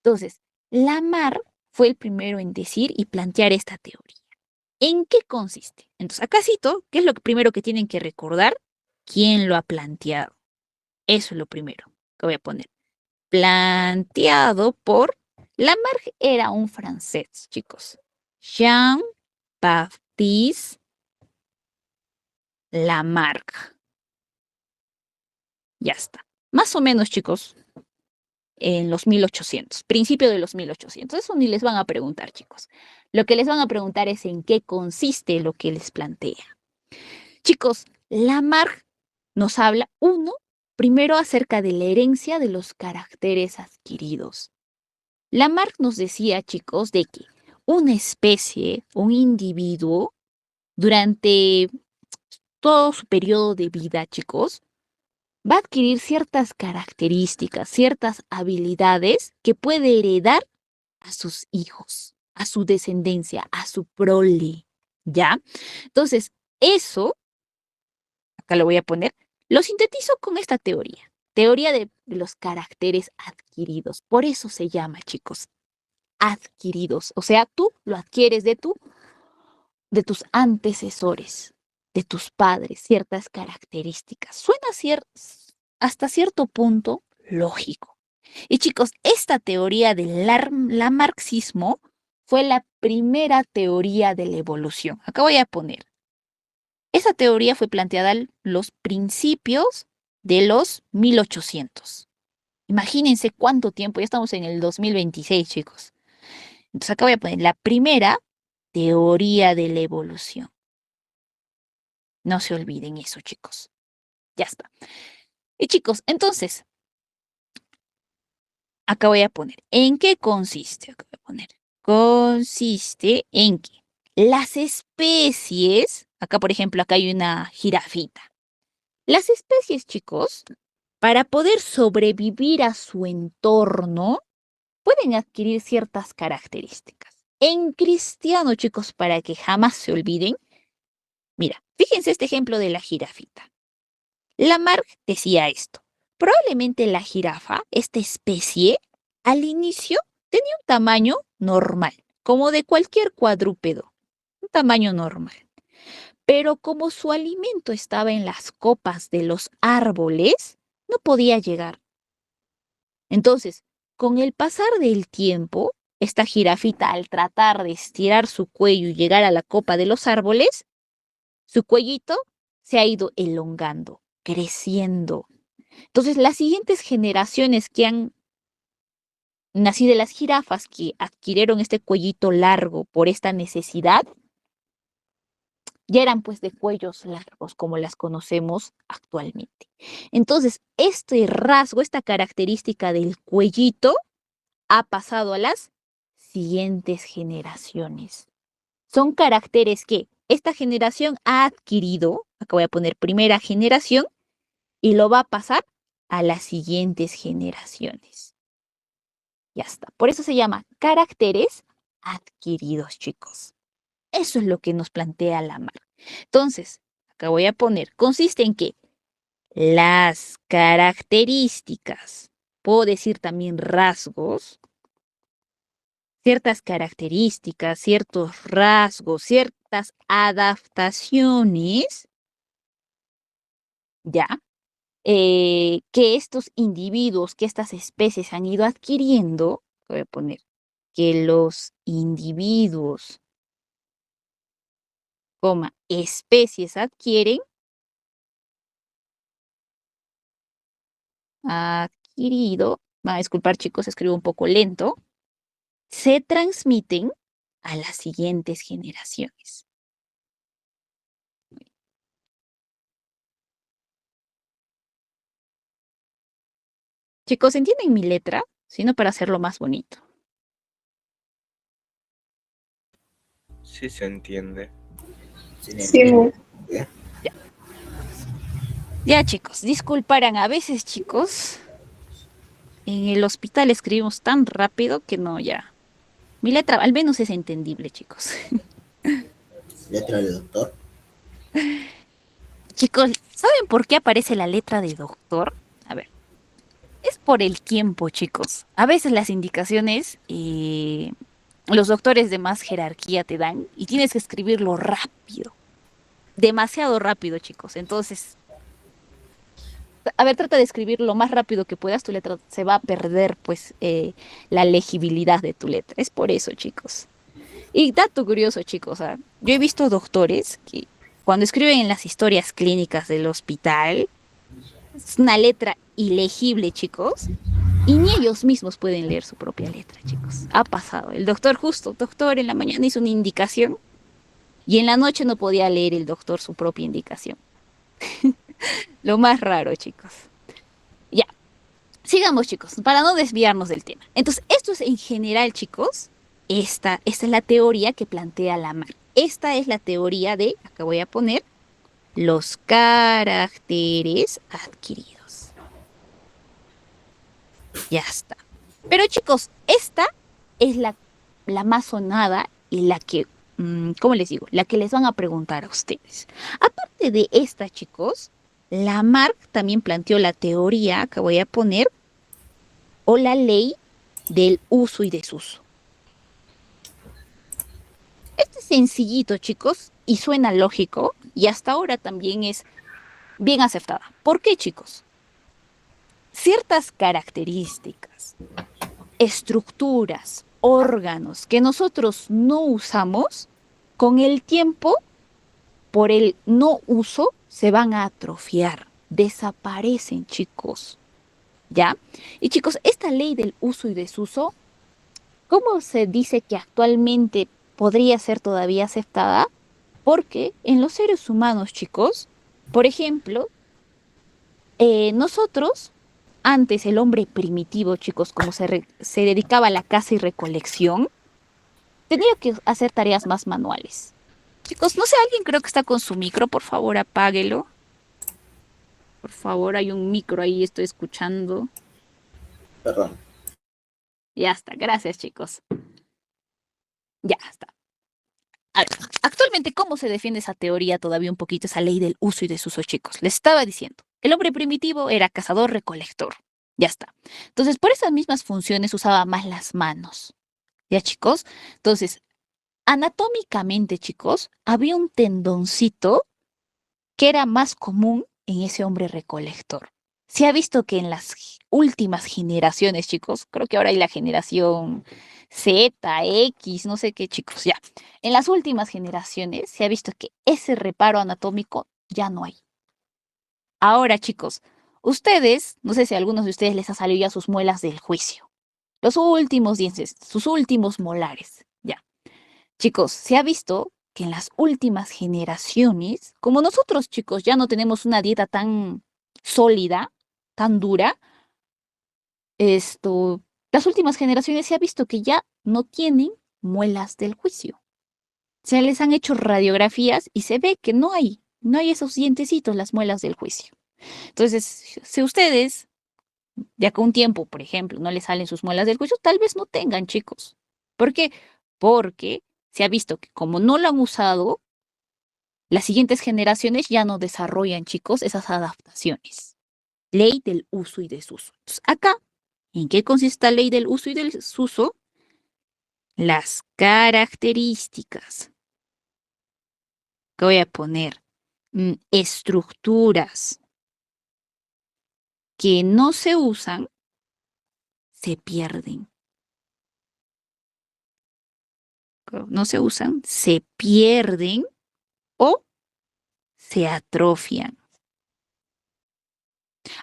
Entonces, Lamarck fue el primero en decir y plantear esta teoría. ¿En qué consiste? Entonces, acá cito, ¿qué es lo primero que tienen que recordar? ¿Quién lo ha planteado? Eso es lo primero que voy a poner. Planteado por Lamarck, era un francés, chicos. Jean-Baptiste Lamarck. Ya está. Más o menos, chicos, en los 1800, principio de los 1800. Eso ni les van a preguntar, chicos. Lo que les van a preguntar es en qué consiste lo que les plantea. Chicos, Lamarck nos habla, primero acerca de la herencia de los caracteres adquiridos. Lamarck nos decía, chicos, de que una especie, un individuo, durante todo su periodo de vida, chicos, va a adquirir ciertas características, ciertas habilidades que puede heredar a sus hijos, a su descendencia, a su prole, ¿ya? Entonces, eso, acá lo voy a poner, lo sintetizo con esta teoría de los caracteres adquiridos. Por eso se llama, chicos, adquiridos. O sea, tú lo adquieres de tus antecesores, de tus padres, ciertas características. Suena hasta cierto punto lógico. Y chicos, esta teoría del lamarxismo fue la primera teoría de la evolución. Acá voy a poner. Esa teoría fue planteada en los principios de los 1800. Imagínense cuánto tiempo, ya estamos en el 2026, chicos. Entonces acá voy a poner la primera teoría de la evolución. No se olviden eso, chicos. Ya está. Y chicos, entonces, acá voy a poner, ¿en qué consiste? Acá voy a poner, consiste en que las especies, acá por ejemplo, acá hay una jirafita. Las especies, chicos, para poder sobrevivir a su entorno, pueden adquirir ciertas características. En cristiano, chicos, para que jamás se olviden, mira, fíjense este ejemplo de la jirafita. Lamarck decía esto. Probablemente la jirafa, esta especie, al inicio tenía un tamaño normal, como de cualquier cuadrúpedo, un tamaño normal. Pero como su alimento estaba en las copas de los árboles, no podía llegar. Entonces, con el pasar del tiempo, esta jirafita, al tratar de estirar su cuello y llegar a la copa de los árboles, su cuellito se ha ido elongando, creciendo. Entonces, las siguientes generaciones que han nacido de las jirafas que adquirieron este cuellito largo por esta necesidad, ya eran pues de cuellos largos como las conocemos actualmente. Entonces, este rasgo, esta característica del cuellito ha pasado a las siguientes generaciones. Son caracteres que esta generación ha adquirido, acá voy a poner primera generación, y lo va a pasar a las siguientes generaciones. Ya está. Por eso se llama caracteres adquiridos, chicos. Eso es lo que nos plantea Lamarck. Entonces, acá voy a poner, consiste en que las características, puedo decir también rasgos, ciertas características, ciertos rasgos, ciertas adaptaciones, ¿ya? Que estos individuos, que estas especies han ido adquiriendo, voy a poner, que los individuos, coma, especies adquieren, adquirido, va a disculpar chicos, escribo un poco lento, se transmiten a las siguientes generaciones. Chicos, ¿entienden mi letra? Sino para hacerlo más bonito. Sí se entiende. Sí, Miss. Ya chicos, disculparán, a veces chicos, en el hospital escribimos tan rápido que no, ya. Mi letra al menos es entendible, chicos. Letra del doctor. Chicos, ¿saben por qué aparece la letra de doctor? A ver, es por el tiempo, chicos. A veces las indicaciones los doctores de más jerarquía te dan y tienes que escribirlo rápido. Demasiado rápido, chicos. Entonces, a ver, trata de escribir lo más rápido que puedas. Tu letra se va a perder, pues, la legibilidad de tu letra. Es por eso, chicos. Y dato curioso, chicos, yo he visto doctores que cuando escriben en las historias clínicas del hospital, es una letra ilegible, chicos, y ni ellos mismos pueden leer su propia letra, chicos. Ha pasado. El doctor en la mañana hizo una indicación y en la noche no podía leer el doctor su propia indicación. Lo más raro, chicos. Ya, sigamos, chicos, para no desviarnos del tema. Entonces, esto es en general, chicos. Esta es la teoría que plantea Lamarck. Esta es la teoría de, acá voy a poner, los caracteres adquiridos. Ya está. Pero chicos, esta es la más sonada y la que, ¿cómo les digo? La que les van a preguntar a ustedes. Aparte de esta, chicos, Lamarck también planteó la teoría, que voy a poner, o la ley del uso y desuso. Este es sencillito, chicos, y suena lógico, y hasta ahora también es bien aceptada. ¿Por qué, chicos? Ciertas características, estructuras, órganos que nosotros no usamos, con el tiempo, por el no uso, se van a atrofiar, desaparecen, chicos. ¿Ya? Y chicos, esta ley del uso y desuso, ¿cómo se dice que actualmente podría ser todavía aceptada? Porque en los seres humanos, chicos, por ejemplo, nosotros, antes el hombre primitivo, chicos, como se dedicaba a la caza y recolección, tenía que hacer tareas más manuales. Chicos, no sé, alguien creo que está con su micro, por favor, apáguelo. Por favor, hay un micro ahí, estoy escuchando. Perdón. Ya está, gracias, chicos. Ya está. A ver, actualmente, ¿cómo se defiende esa teoría todavía un poquito, esa ley del uso y desuso, chicos? Les estaba diciendo, el hombre primitivo era cazador-recolector. Ya está. Entonces, por esas mismas funciones usaba más las manos. ¿Ya, chicos? Entonces, anatómicamente, chicos, había un tendoncito que era más común en ese hombre recolector. Se ha visto que en las últimas generaciones, chicos, creo que ahora hay la generación Z, X, no sé qué, chicos, ya. En las últimas generaciones se ha visto que ese reparo anatómico ya no hay. Ahora, chicos, ustedes, no sé si a algunos de ustedes les ha salido ya sus muelas del juicio. Los últimos dientes, sus últimos molares, ya. Chicos, se ha visto que en las últimas generaciones, como nosotros, chicos, ya no tenemos una dieta tan sólida, tan dura, las últimas generaciones se ha visto que ya no tienen muelas del juicio. Se les han hecho radiografías y se ve que no hay esos dientecitos, las muelas del juicio. Entonces, si ustedes de acá a un tiempo, por ejemplo, no les salen sus muelas del juicio, tal vez no tengan, chicos. ¿Por qué? Porque se ha visto que como no lo han usado, las siguientes generaciones ya no desarrollan, chicos, esas adaptaciones. Ley del uso y desuso. Entonces, acá, ¿en qué consiste la ley del uso y del desuso? las características. ¿Qué voy a poner? Estructuras que no se usan, se pierden. No se usan, se pierden o se atrofian.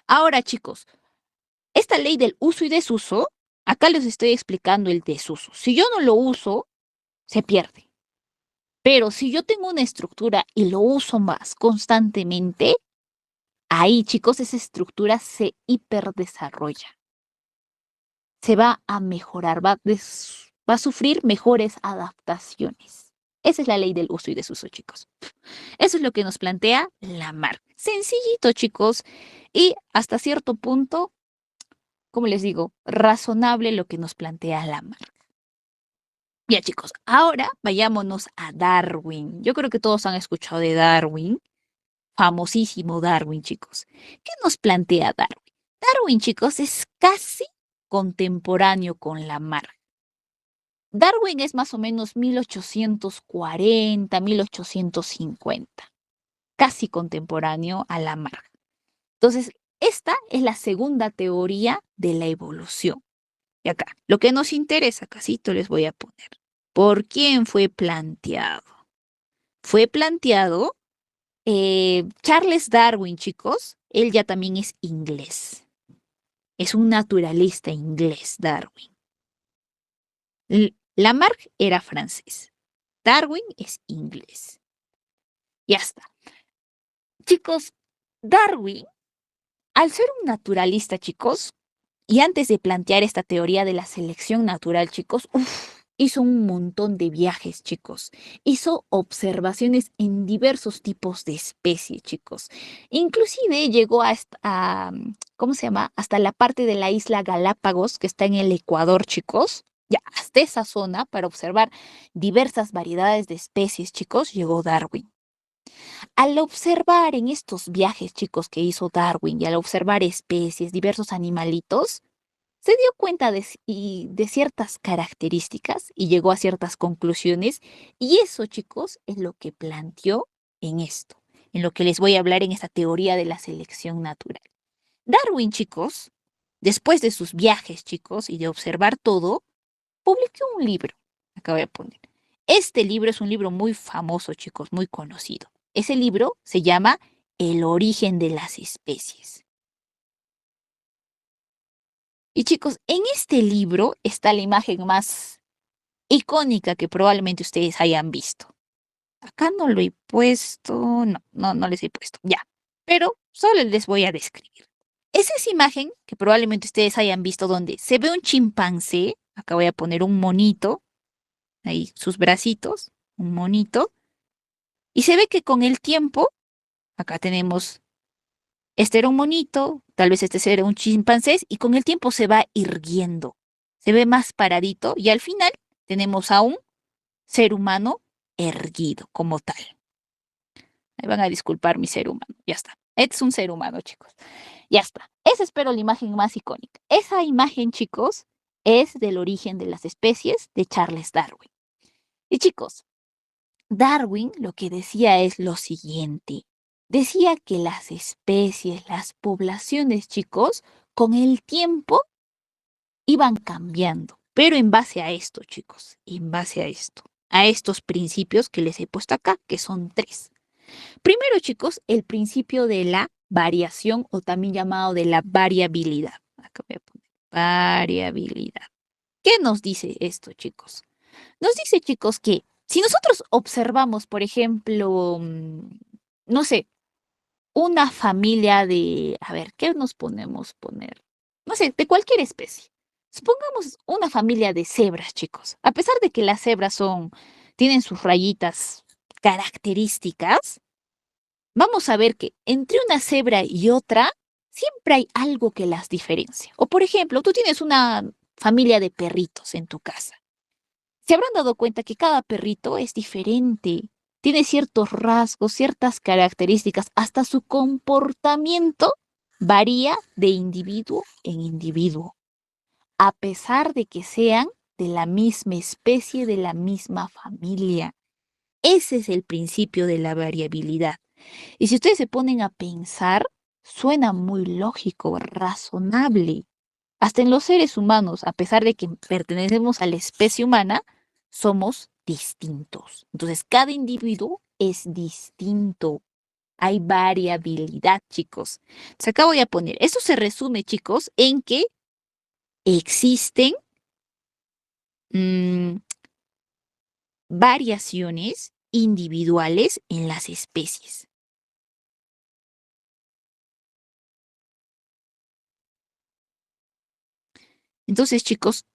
Ahora, chicos, esta ley del uso y desuso, acá les estoy explicando el desuso. Si yo no lo uso, se pierde. Pero si yo tengo una estructura y lo uso más constantemente, ahí, chicos, esa estructura se hiperdesarrolla. Se va a mejorar, va a sufrir mejores adaptaciones. Esa es la ley del uso y desuso, chicos. Eso es lo que nos plantea Lamarck. Sencillito, chicos, y hasta cierto punto, como les digo, razonable lo que nos plantea Lamarck. Ya, chicos, ahora vayámonos a Darwin. Yo creo que todos han escuchado de Darwin. Famosísimo Darwin, chicos. ¿Qué nos plantea Darwin? Darwin, chicos, es casi contemporáneo con Lamarck. Darwin es más o menos 1840, 1850, casi contemporáneo a Lamarck. Entonces, esta es la segunda teoría de la evolución. Y acá, lo que nos interesa, casito, les voy a poner. ¿Por quién fue planteado? Fue planteado Charles Darwin, chicos. Él ya también es inglés. Es un naturalista inglés, Darwin. Lamarck era francés. Darwin es inglés. Ya está. Chicos, Darwin, al ser un naturalista, chicos, y antes de plantear esta teoría de la selección natural, chicos, hizo un montón de viajes, chicos. Hizo observaciones en diversos tipos de especies, chicos. Inclusive llegó ¿cómo se llama? Hasta la parte de la isla Galápagos, que está en el Ecuador, chicos. Ya, hasta esa zona para observar diversas variedades de especies, chicos, llegó Darwin. Al observar en estos viajes, chicos, que hizo Darwin y al observar especies, diversos animalitos, se dio cuenta de ciertas características y llegó a ciertas conclusiones. Y eso, chicos, es lo que planteó en esto, en lo que les voy a hablar en esta teoría de la selección natural. Darwin, chicos, después de sus viajes, chicos, y de observar todo, publicó un libro. Acá voy a poner. Este libro es un libro muy famoso, chicos, muy conocido. Ese libro se llama El origen de las especies. Y chicos, en este libro está la imagen más icónica que probablemente ustedes hayan visto. Acá no lo he puesto, no les he puesto, ya. Pero solo les voy a describir. Es esa imagen que probablemente ustedes hayan visto donde se ve un chimpancé, acá voy a poner un monito, ahí sus bracitos, un monito, y se ve que con el tiempo, acá tenemos, este era un monito, tal vez este era un chimpancé, y con el tiempo se va irguiendo, se ve más paradito, y al final tenemos a un ser humano erguido como tal. Ahí van a disculpar mi ser humano, ya está. Este es un ser humano, chicos. Ya está. Esa espero la imagen más icónica. Esa imagen, chicos, es del origen de las especies de Charles Darwin. Y chicos, Darwin lo que decía es lo siguiente. Decía que las especies, las poblaciones, chicos, con el tiempo iban cambiando. Pero en base a esto, chicos, en base a esto, a estos principios que les he puesto acá, que son 3. Primero, chicos, el principio de la variación o también llamado de la variabilidad. Acá voy a poner variabilidad. ¿Qué nos dice esto, chicos? Nos dice, chicos, que si nosotros observamos, por ejemplo, no sé, una familia de, a ver, ¿qué nos podemos poner? No sé, de cualquier especie. Supongamos una familia de cebras, chicos. A pesar de que las cebras tienen sus rayitas características, vamos a ver que entre una cebra y otra siempre hay algo que las diferencia. O por ejemplo, tú tienes una familia de perritos en tu casa. Se habrán dado cuenta que cada perrito es diferente, tiene ciertos rasgos, ciertas características, hasta su comportamiento varía de individuo en individuo, a pesar de que sean de la misma especie, de la misma familia. Ese es el principio de la variabilidad. Y si ustedes se ponen a pensar, suena muy lógico, razonable. Hasta en los seres humanos, a pesar de que pertenecemos a la especie humana, somos distintos. Entonces, cada individuo es distinto. Hay variabilidad, chicos. Entonces, acá voy a poner, esto se resume, chicos, en que existen variaciones individuales en las especies. Entonces, chicos,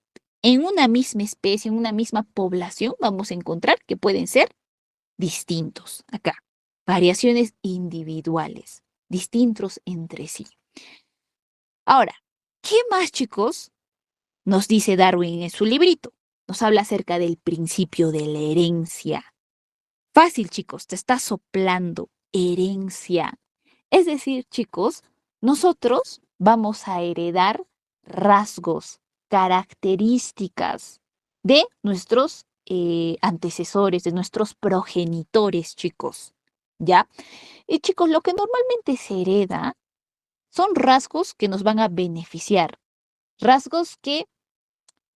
en una misma especie, en una misma población, vamos a encontrar que pueden ser distintos. Acá, variaciones individuales, distintos entre sí. Ahora, ¿qué más, chicos, nos dice Darwin en su librito? Nos habla acerca del principio de la herencia. Fácil, chicos, te está soplando herencia. Es decir, chicos, nosotros vamos a heredar rasgos, características de nuestros antecesores, de nuestros progenitores, chicos. ¿Ya? Y chicos, lo que normalmente se hereda son rasgos que nos van a beneficiar, rasgos que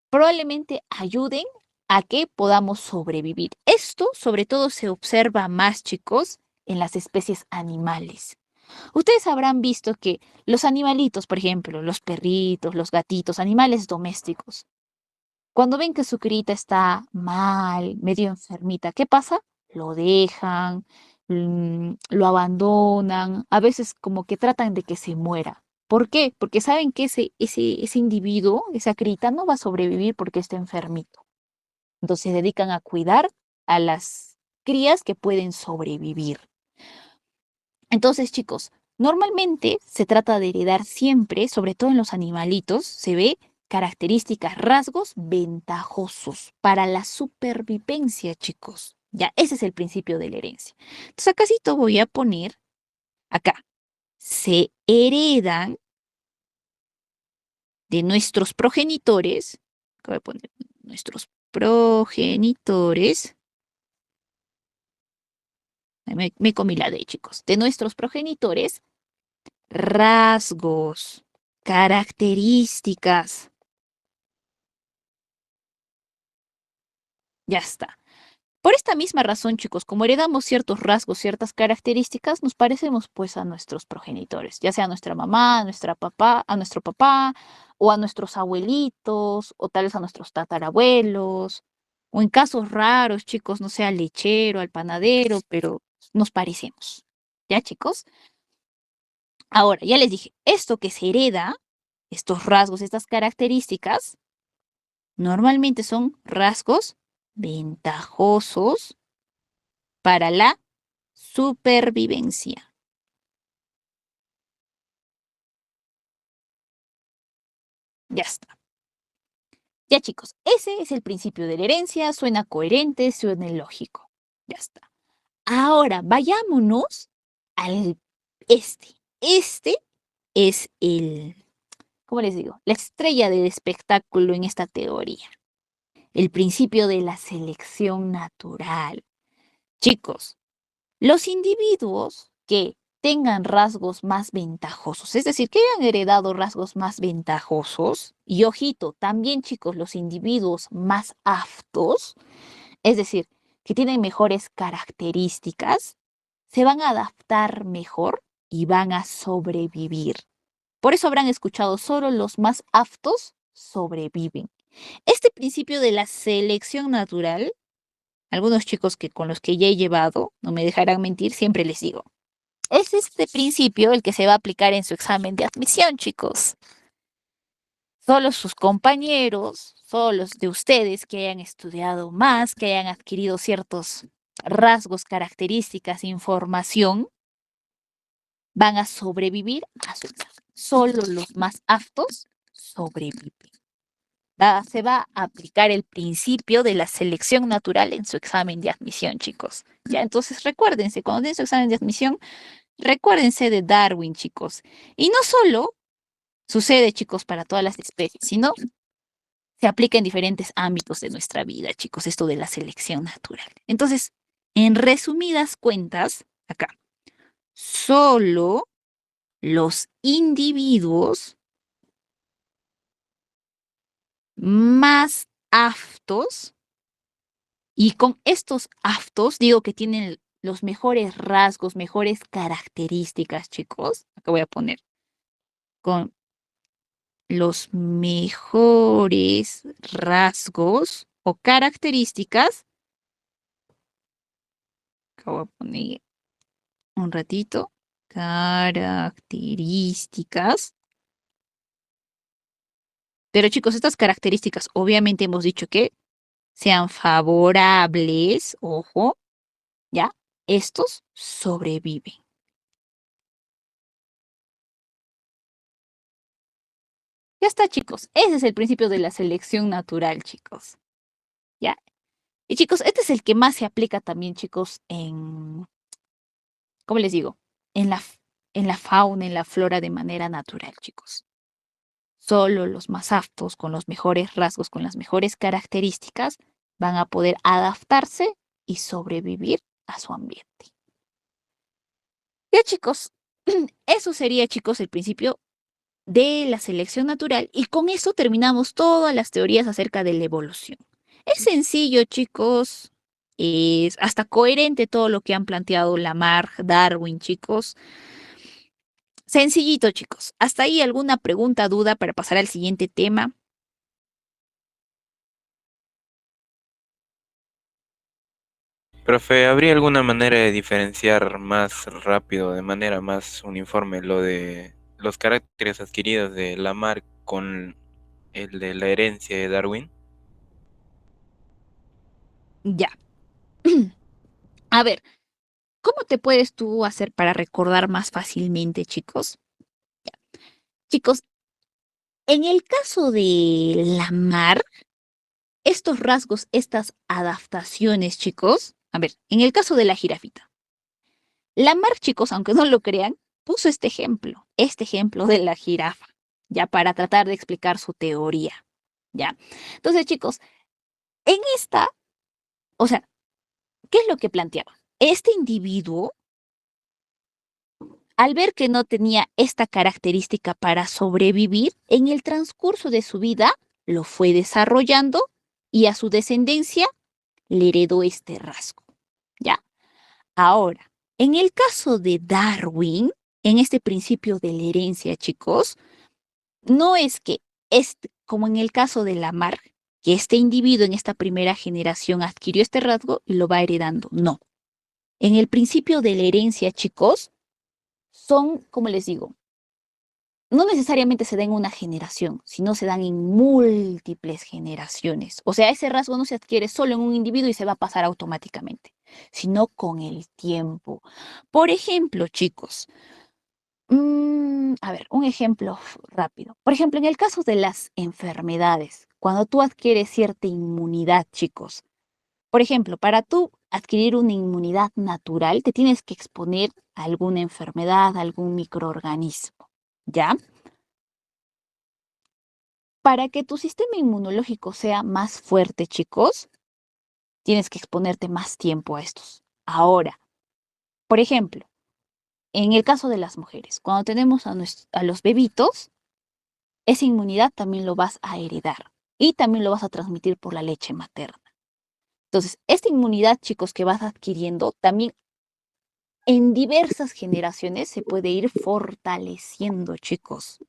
probablemente ayuden a que podamos sobrevivir. Esto sobre todo se observa más, chicos, en las especies animales. Ustedes habrán visto que los animalitos, por ejemplo, los perritos, los gatitos, animales domésticos, cuando ven que su crita está mal, medio enfermita, ¿qué pasa? Lo dejan, lo abandonan, a veces como que tratan de que se muera. ¿Por qué? Porque saben que ese individuo, esa crita, no va a sobrevivir porque está enfermito. Entonces se dedican a cuidar a las crías que pueden sobrevivir. Entonces, chicos, normalmente se trata de heredar siempre, sobre todo en los animalitos, se ve características, rasgos ventajosos para la supervivencia, chicos. Ya, ese es el principio de la herencia. Entonces, acá sí te voy a poner, acá, se heredan de nuestros progenitores, acá voy a poner nuestros progenitores, me comí la D, chicos, de nuestros progenitores, rasgos, características. Ya está. Por esta misma razón, chicos, como heredamos ciertos rasgos, ciertas características, nos parecemos pues a nuestros progenitores, ya sea a nuestra mamá, a nuestra papá, a nuestro papá, o a nuestros abuelitos, o tal vez a nuestros tatarabuelos, o en casos raros, chicos, no sé, al lechero, al panadero, pero nos parecemos. ¿Ya, chicos? Ahora, ya les dije, esto que se hereda, estos rasgos, estas características, normalmente son rasgos ventajosos para la supervivencia. Ya está. Ya, chicos, ese es el principio de la herencia, suena coherente, suena lógico. Ya está. Ahora, vayámonos al este. Este es ¿cómo les digo? La estrella del espectáculo en esta teoría. El principio de la selección natural. Chicos, los individuos que tengan rasgos más ventajosos, es decir, que hayan heredado rasgos más ventajosos, y ojito, también chicos, los individuos más aptos, es decir, que tienen mejores características, se van a adaptar mejor y van a sobrevivir. Por eso habrán escuchado, solo los más aptos sobreviven. Este principio de la selección natural, algunos chicos con los que ya he llevado, no me dejarán mentir, siempre les digo, es este principio el que se va a aplicar en su examen de admisión, chicos. Solo sus compañeros, solo los de ustedes que hayan estudiado más, que hayan adquirido ciertos rasgos, características, información, van a sobrevivir a su examen. Solo los más aptos sobreviven. Se va a aplicar el principio de la selección natural en su examen de admisión, chicos. Ya, entonces recuérdense, cuando den su examen de admisión, recuérdense de Darwin, chicos. Y no solo sucede, chicos, para todas las especies, sino se aplica en diferentes ámbitos de nuestra vida, chicos, esto de la selección natural. Entonces, en resumidas cuentas, acá, solo los individuos más aptos, y con estos aptos digo que tienen los mejores rasgos, mejores características, chicos. Acá voy a poner con los mejores rasgos o características. Acá voy a poner un ratito. Características. Pero chicos, estas características obviamente hemos dicho que sean favorables, ojo, ¿ya? Estos sobreviven. Ya está, chicos. Ese es el principio de la selección natural, chicos. ¿Ya? Y chicos, este es el que más se aplica también, chicos, ¿cómo les digo? En la fauna, en la flora de manera natural, chicos. Solo los más aptos, con los mejores rasgos, con las mejores características, van a poder adaptarse y sobrevivir a su ambiente. Ya, chicos, eso sería, chicos, el principio de la selección natural, y con eso terminamos todas las teorías acerca de la evolución. Es sencillo, chicos, es hasta coherente todo lo que han planteado Lamarck, Darwin, chicos. Sencillito, chicos. ¿Hasta ahí alguna pregunta, duda para pasar al siguiente tema? Profe, ¿habría alguna manera de diferenciar más rápido, de manera más uniforme, lo de los caracteres adquiridos de Lamarck con el de la herencia de Darwin? Ya. A ver, ¿cómo te puedes tú hacer para recordar más fácilmente, chicos? Chicos, en el caso de Lamarck, estos rasgos, estas adaptaciones, chicos, a ver, en el caso de la jirafita, Lamarck, chicos, aunque no lo crean, puso este ejemplo de la jirafa, ya para tratar de explicar su teoría, ¿ya? Entonces, chicos, en esta, o sea, ¿qué es lo que planteaba? Este individuo, al ver que no tenía esta característica para sobrevivir, en el transcurso de su vida lo fue desarrollando y a su descendencia le heredó este rasgo, ¿ya? Ahora, en el caso de Darwin, en este principio de la herencia, chicos, no es que como en el caso de Lamarck, que este individuo en esta primera generación adquirió este rasgo y lo va heredando. No. En el principio de la herencia, chicos, son, como les digo, no necesariamente se da en una generación, sino se dan en múltiples generaciones. O sea, ese rasgo no se adquiere solo en un individuo y se va a pasar automáticamente, sino con el tiempo. Por ejemplo, chicos, a ver, un ejemplo rápido. Por ejemplo, en el caso de las enfermedades, cuando tú adquieres cierta inmunidad, chicos, por ejemplo, para tú adquirir una inmunidad natural, te tienes que exponer a alguna enfermedad, a algún microorganismo, ¿ya? Para que tu sistema inmunológico sea más fuerte, chicos, tienes que exponerte más tiempo a estos. Ahora, por ejemplo, en el caso de las mujeres, cuando tenemos a los bebitos, esa inmunidad también lo vas a heredar y también lo vas a transmitir por la leche materna. Entonces, esta inmunidad, chicos, que vas adquiriendo, también en diversas generaciones se puede ir fortaleciendo, chicos.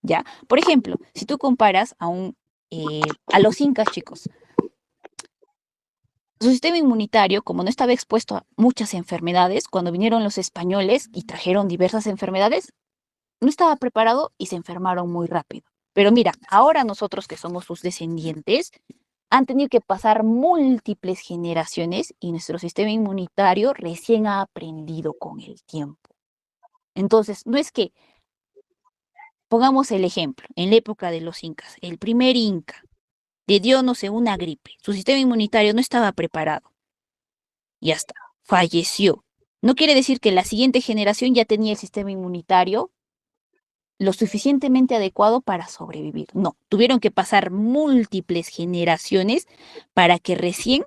¿Ya? Por ejemplo, si tú comparas a los incas, chicos, su sistema inmunitario, como no estaba expuesto a muchas enfermedades, cuando vinieron los españoles y trajeron diversas enfermedades, no estaba preparado y se enfermaron muy rápido. Pero mira, ahora nosotros que somos sus descendientes, han tenido que pasar múltiples generaciones y nuestro sistema inmunitario recién ha aprendido con el tiempo. Entonces, no es que, pongamos el ejemplo, en la época de los incas, el primer inca le dio, no sé, una gripe, su sistema inmunitario no estaba preparado y hasta falleció. No quiere decir que la siguiente generación ya tenía el sistema inmunitario lo suficientemente adecuado para sobrevivir. No, tuvieron que pasar múltiples generaciones para que recién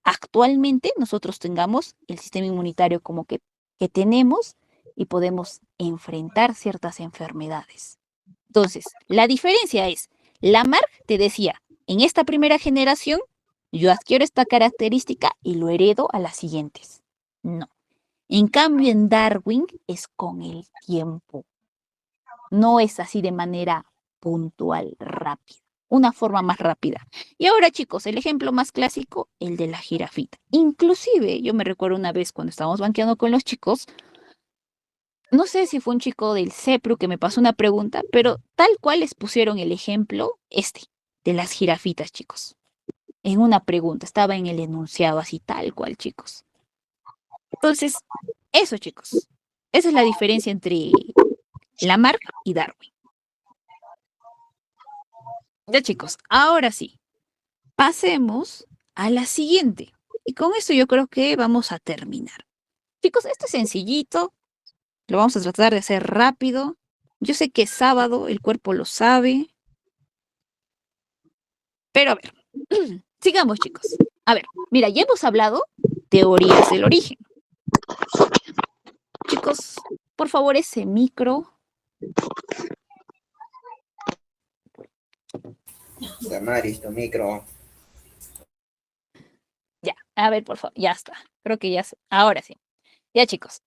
actualmente nosotros tengamos el sistema inmunitario como que tenemos y podemos enfrentar ciertas enfermedades. Entonces, la diferencia es, Lamarck te decía, en esta primera generación, yo adquiero esta característica y lo heredo a las siguientes. No. En cambio, en Darwin es con el tiempo. No es así de manera puntual, rápida. Una forma más rápida. Y ahora, chicos, el ejemplo más clásico, el de la jirafita. Inclusive, yo me recuerdo una vez cuando estábamos banqueando con los chicos, no sé si fue un chico del CEPRU que me pasó una pregunta, pero tal cual les pusieron el ejemplo de las jirafitas, chicos. En una pregunta, estaba en el enunciado así tal cual, chicos. Entonces, eso, chicos. Esa es la diferencia entre Lamarck y Darwin. Ya, chicos, ahora sí, pasemos a la siguiente. Y con esto yo creo que vamos a terminar. Chicos, esto es sencillito. Lo vamos a tratar de hacer rápido. Yo sé que es sábado, el cuerpo lo sabe. Pero a ver, sigamos, chicos. A ver, mira, ya hemos hablado teorías del origen. Chicos, por favor, ese micro. Damaris, tu micro. Ya, a ver, por favor, ya está. Creo que ya, ahora sí. Ya, chicos.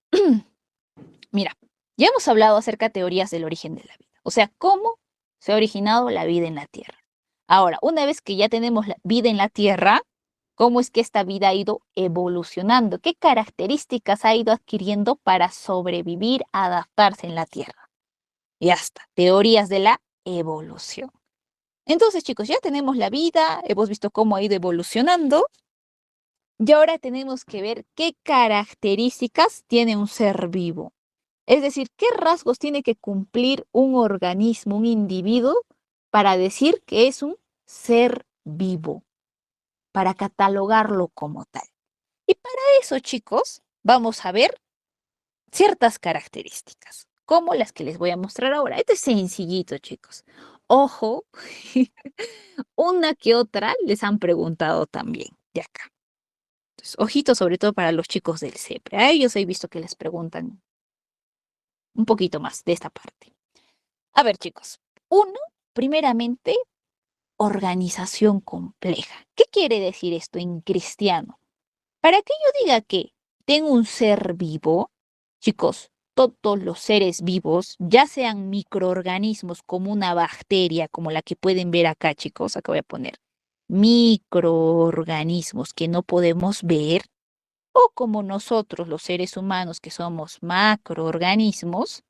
Mira, ya hemos hablado acerca de teorías del origen de la vida. O sea, cómo se ha originado la vida en la Tierra. Ahora, una vez que ya tenemos la vida en la Tierra, ¿cómo es que esta vida ha ido evolucionando? ¿Qué características ha ido adquiriendo para sobrevivir, adaptarse en la Tierra? Ya está, teorías de la evolución. Entonces, chicos, ya tenemos la vida, hemos visto cómo ha ido evolucionando, y ahora tenemos que ver qué características tiene un ser vivo. Es decir, qué rasgos tiene que cumplir un organismo, un individuo, para decir que es un ser vivo, para catalogarlo como tal. Y para eso, chicos, vamos a ver ciertas características, como las que les voy a mostrar ahora. Esto es sencillito, chicos. Ojo, una que otra les han preguntado también de acá. Entonces, ojito sobre todo para los chicos del CEPRE. A ellos he visto que les preguntan un poquito más de esta parte. A ver, chicos. Uno, primeramente, organización compleja. ¿Qué quiere decir esto en cristiano? Para que yo diga que tengo un ser vivo, chicos, todos los seres vivos, ya sean microorganismos como una bacteria, como la que pueden ver acá, chicos, acá voy a poner microorganismos que no podemos ver, o como nosotros, los seres humanos, que somos macroorganismos,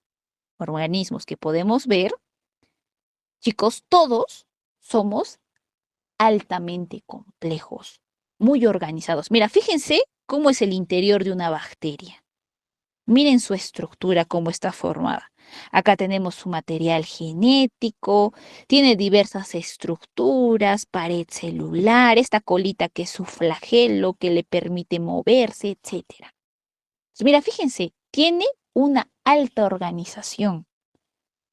organismos que podemos ver, chicos, todos somos altamente complejos, muy organizados. Mira, fíjense cómo es el interior de una bacteria. Miren su estructura, cómo está formada. Acá tenemos su material genético, tiene diversas estructuras, pared celular, esta colita que es su flagelo que le permite moverse, etc. Mira, fíjense, tiene una alta organización.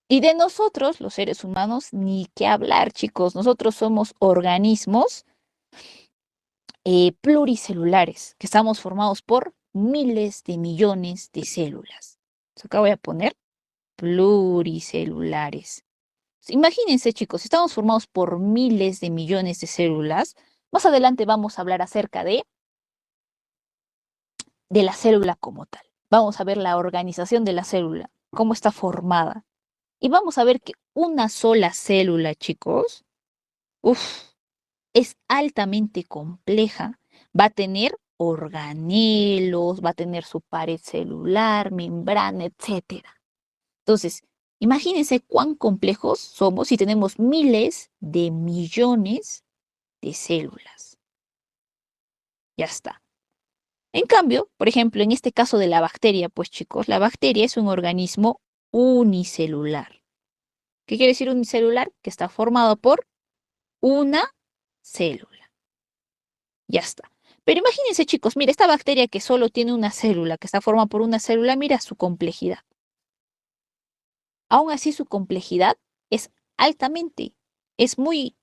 Y de nosotros, los seres humanos, ni qué hablar, chicos. Nosotros somos organismos pluricelulares, que estamos formados por miles de millones de células. Acá voy a poner pluricelulares. Imagínense, chicos, si estamos formados por miles de millones de células, más adelante vamos a hablar acerca de la célula como tal. Vamos a ver la organización de la célula, cómo está formada. Y vamos a ver que una sola célula, chicos, es altamente compleja. Va a tener organelos, va a tener su pared celular, membrana, etc. Entonces, imagínense cuán complejos somos si tenemos miles de millones de células. Ya está. En cambio, por ejemplo, en este caso de la bacteria, pues chicos, la bacteria es un organismo unicelular. ¿Qué quiere decir unicelular? Que está formado por una célula. Ya está. Pero imagínense, chicos, mira, esta bacteria que solo tiene una célula, que está formada por una célula, mira su complejidad. Aún así su complejidad es altamente, es muy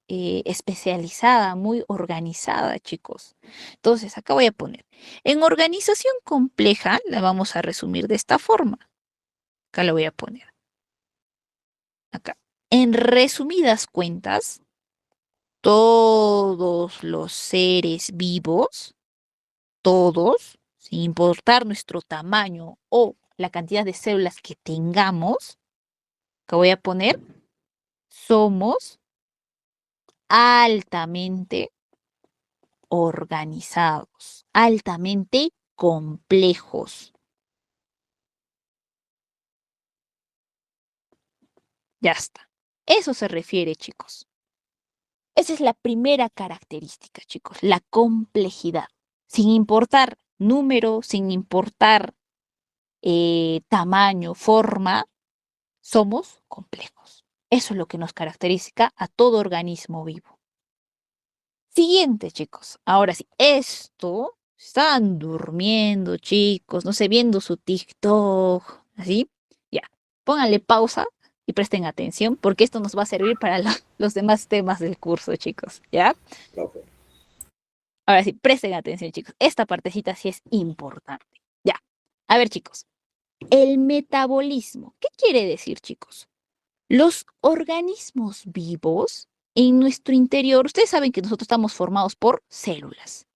especializada, muy organizada, chicos. Entonces, acá voy a poner, en organización compleja, la vamos a resumir de esta forma. Acá lo voy a poner. Acá. En resumidas cuentas, todos los seres vivos, todos, sin importar nuestro tamaño o la cantidad de células que tengamos, que voy a poner, somos altamente organizados, altamente complejos. Ya está. Eso se refiere, chicos. Esa es la primera característica, chicos, la complejidad. Sin importar número, sin importar tamaño, forma, somos complejos. Eso es lo que nos caracteriza a todo organismo vivo. Siguiente, chicos. Ahora sí, esto, están durmiendo, chicos, no sé, viendo su TikTok, así, ya, pónganle pausa y presten atención, porque esto nos va a servir para los demás temas del curso, chicos, ¿ya? Profe. Ahora sí, presten atención, chicos. Esta partecita sí es importante. Ya. A ver, chicos. El metabolismo. ¿Qué quiere decir, chicos? Los organismos vivos en nuestro interior, ustedes saben que nosotros estamos formados por células.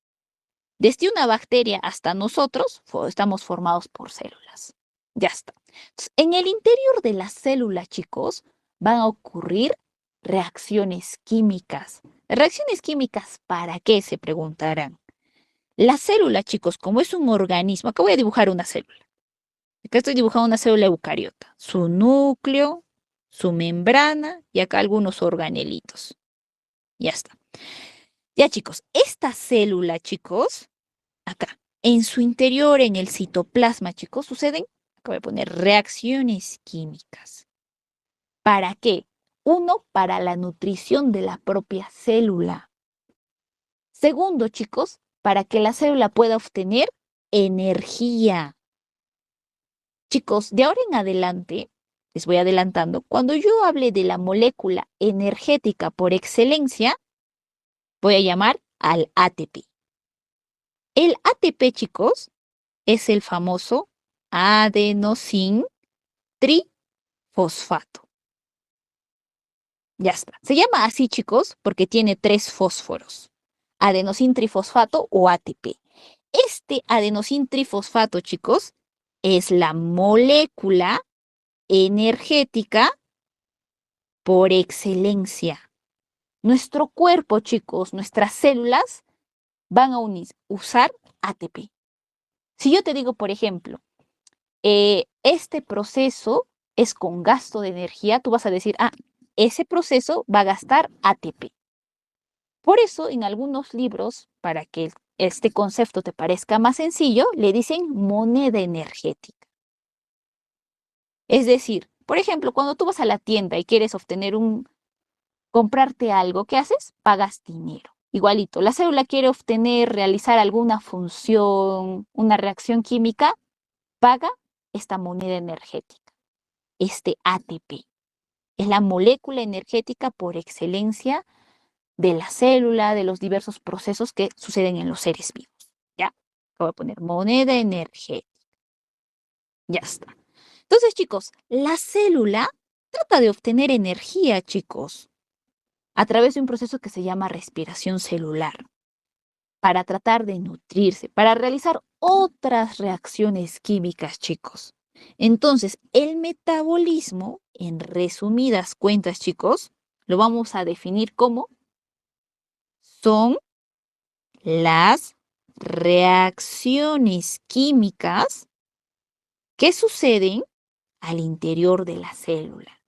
Desde una bacteria hasta nosotros, estamos formados por células. Ya está. Entonces, en el interior de la célula, chicos, van a ocurrir reacciones químicas. ¿Reacciones químicas para qué? Se preguntarán. La célula, chicos, como es un organismo, acá voy a dibujar una célula. Acá estoy dibujando una célula eucariota. Su núcleo, su membrana y acá algunos organelitos. Ya está. Ya, chicos, esta célula, chicos, acá, en su interior, en el citoplasma, chicos, suceden, acá voy a poner reacciones químicas. ¿Para qué? Uno, para la nutrición de la propia célula. Segundo, chicos, para que la célula pueda obtener energía. Chicos, de ahora en adelante, les voy adelantando, cuando yo hable de la molécula energética por excelencia, voy a llamar al ATP. El ATP, chicos, es el famoso adenosín trifosfato. Ya está. Se llama así, chicos, porque tiene 3 fósforos. Adenosín trifosfato o ATP. Este adenosín trifosfato, chicos, es la molécula energética por excelencia. Nuestro cuerpo, chicos, nuestras células van a usar ATP. Si yo te digo, por ejemplo, este proceso es con gasto de energía, tú vas a decir, ese proceso va a gastar ATP. Por eso, en algunos libros, para que este concepto te parezca más sencillo, le dicen moneda energética. Es decir, por ejemplo, cuando tú vas a la tienda y quieres comprarte algo, ¿qué haces? Pagas dinero. Igualito, la célula quiere realizar alguna función, una reacción química, paga esta moneda energética, este ATP. Es la molécula energética por excelencia de la célula, de los diversos procesos que suceden en los seres vivos. ¿Ya? Voy a poner moneda energética. Ya está. Entonces, chicos, la célula trata de obtener energía, chicos, a través de un proceso que se llama respiración celular, para tratar de nutrirse, para realizar otras reacciones químicas, chicos. Entonces, el metabolismo, en resumidas cuentas, chicos, lo vamos a definir como son las reacciones químicas que suceden al interior de la célula.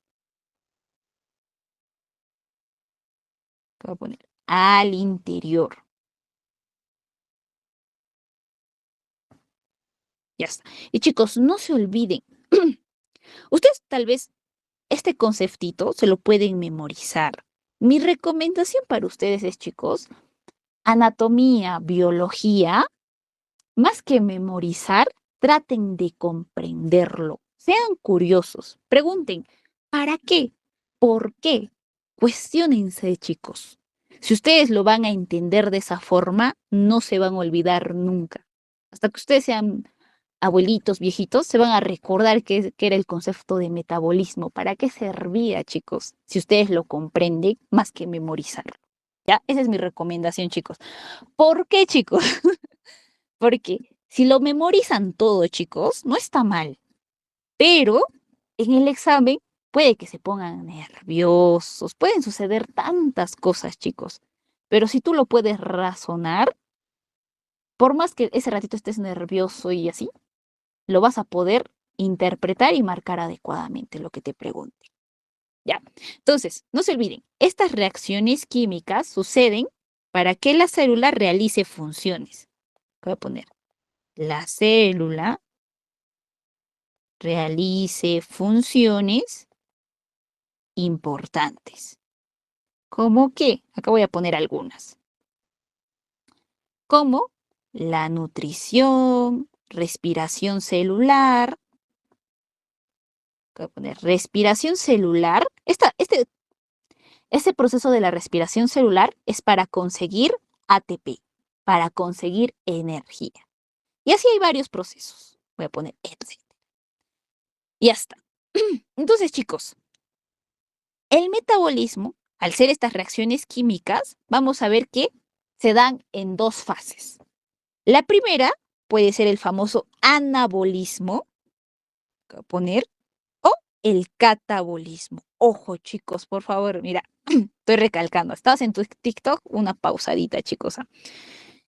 Voy a poner al interior. Ya está. Y chicos, no se olviden. Ustedes tal vez este conceptito se lo pueden memorizar. Mi recomendación para ustedes es, chicos, anatomía, biología, más que memorizar, traten de comprenderlo. Sean curiosos, pregunten, ¿para qué? ¿Por qué? Cuestiónense, chicos. Si ustedes lo van a entender de esa forma, no se van a olvidar nunca. Hasta que ustedes sean abuelitos, viejitos, se van a recordar qué era el concepto de metabolismo, para qué servía, chicos, si ustedes lo comprenden más que memorizarlo. ¿Ya? Esa es mi recomendación, chicos. ¿Por qué, chicos? Porque si lo memorizan todo, chicos, no está mal. Pero en el examen puede que se pongan nerviosos, pueden suceder tantas cosas, chicos. Pero si tú lo puedes razonar, por más que ese ratito estés nervioso y así, lo vas a poder interpretar y marcar adecuadamente lo que te pregunte. ¿Ya? Entonces, no se olviden, estas reacciones químicas suceden para que la célula realice funciones. Voy a poner, la célula realice funciones importantes. ¿Cómo qué? Acá voy a poner algunas. Como la nutrición, respiración celular. Voy a poner respiración celular. Este proceso de la respiración celular es para conseguir ATP, para conseguir energía. Y así hay varios procesos. Voy a poner etc. Y ya está. Entonces, chicos, el metabolismo, al ser estas reacciones químicas, vamos a ver que se dan en dos fases. La primera puede ser el famoso anabolismo, voy a poner, o el catabolismo. Ojo, chicos, por favor, mira, estoy recalcando. Estabas en tu TikTok, una pausadita, chicos.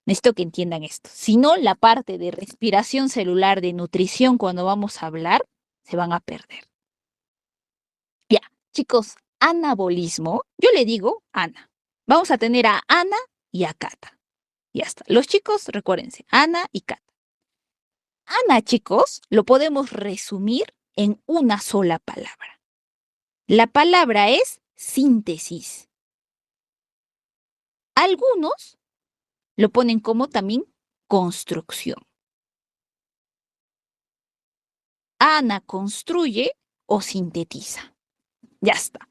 Necesito que entiendan esto. Si no, la parte de respiración celular, de nutrición, cuando vamos a hablar, se van a perder. Ya, chicos, anabolismo, yo le digo Ana. Vamos a tener a Ana y a Cata. Ya está. Los chicos, recuérdense, Ana y Cata. Ana, chicos, lo podemos resumir en una sola palabra. La palabra es síntesis. Algunos lo ponen como también construcción. Ana construye o sintetiza. Ya está.